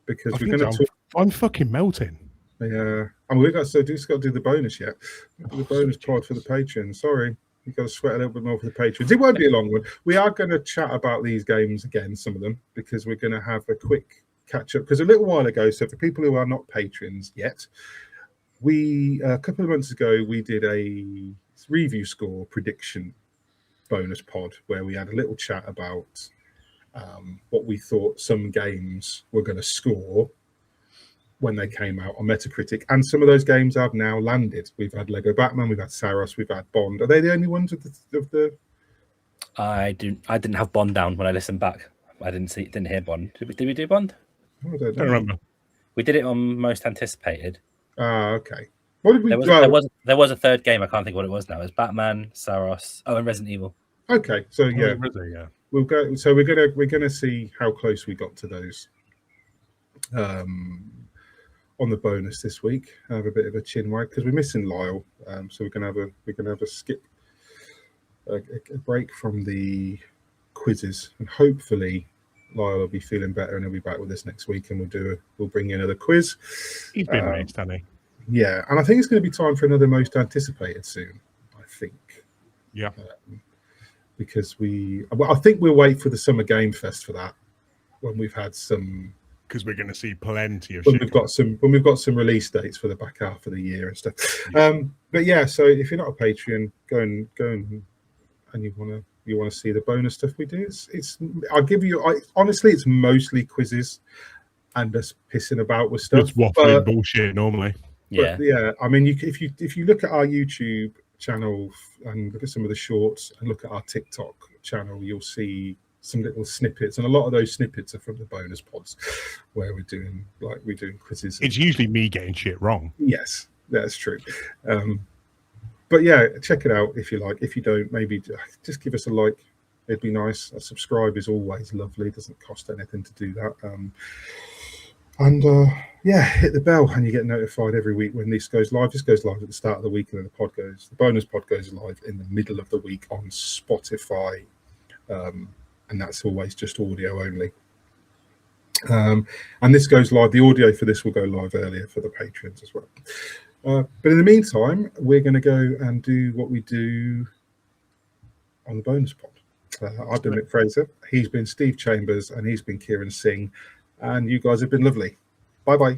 because we're going to talk. I'm fucking melting. Yeah, and we've got to do the bonus yet. The bonus part for the Patreon. Sorry. You've got to sweat a little bit more for the patrons. It won't be a long one. We are going to chat about these games again, some of them, because we're going to have a quick catch up. Because a little while ago, so for people who are not patrons yet, a couple of months ago, we did a review score prediction bonus pod where we had a little chat about what we thought some games were going to score when they came out on Metacritic, and some of those games have now landed. We've had Lego Batman, we've had Saros, we've had Bond. Are they the only ones of the? I didn't have Bond down when I listened back. I didn't hear Bond. Did we do Bond? I don't remember. We did it on most anticipated. Okay. What did we? There was a third game. I can't think what it was now. It was Batman, Saros, and Resident Evil. Okay, so yeah, we'll go. So we're gonna see how close we got to those on the bonus this week. Have a bit of a chin wag because we're missing Lyle. So we're gonna have a skip a break from the quizzes, and hopefully Lyle will be feeling better and he'll be back with us next week, and we'll bring in another quiz. He's been missed, hasn't he? Yeah, and I think it's going to be time for another most anticipated soon. I think. Yeah. Because I think we'll wait for the Summer Game Fest for that when we've had some. Because we're going to see plenty of. When we've got some release dates for the back half of the year and stuff. But yeah, so if you're not a Patreon, go and you want to see the bonus stuff we do. Honestly, it's mostly quizzes and us pissing about with stuff. It's waffling bullshit normally. Yeah. But yeah, I mean, if you look at our YouTube channel and look at some of the shorts and look at our TikTok channel, you'll see some little snippets, and a lot of those snippets are from the bonus pods where we're doing quizzes. It's usually me getting shit wrong. Yes, that's true. But yeah, check it out if you like. If you don't, maybe just give us a like. It'd be nice. A subscribe is always lovely. It doesn't cost anything to do that. Yeah, hit the bell and you get notified every week when this goes live. This goes live at the start of the week, and then the bonus pod goes live in the middle of the week on Spotify, and that's always just audio only. And this goes live. The audio for this will go live earlier for the patrons as well. But in the meantime, we're going to go and do what we do on the bonus pod. I've been Mick Fraser. He's been Steve Chambers, and he's been Kieran Singh. And you guys have been lovely. Bye-bye.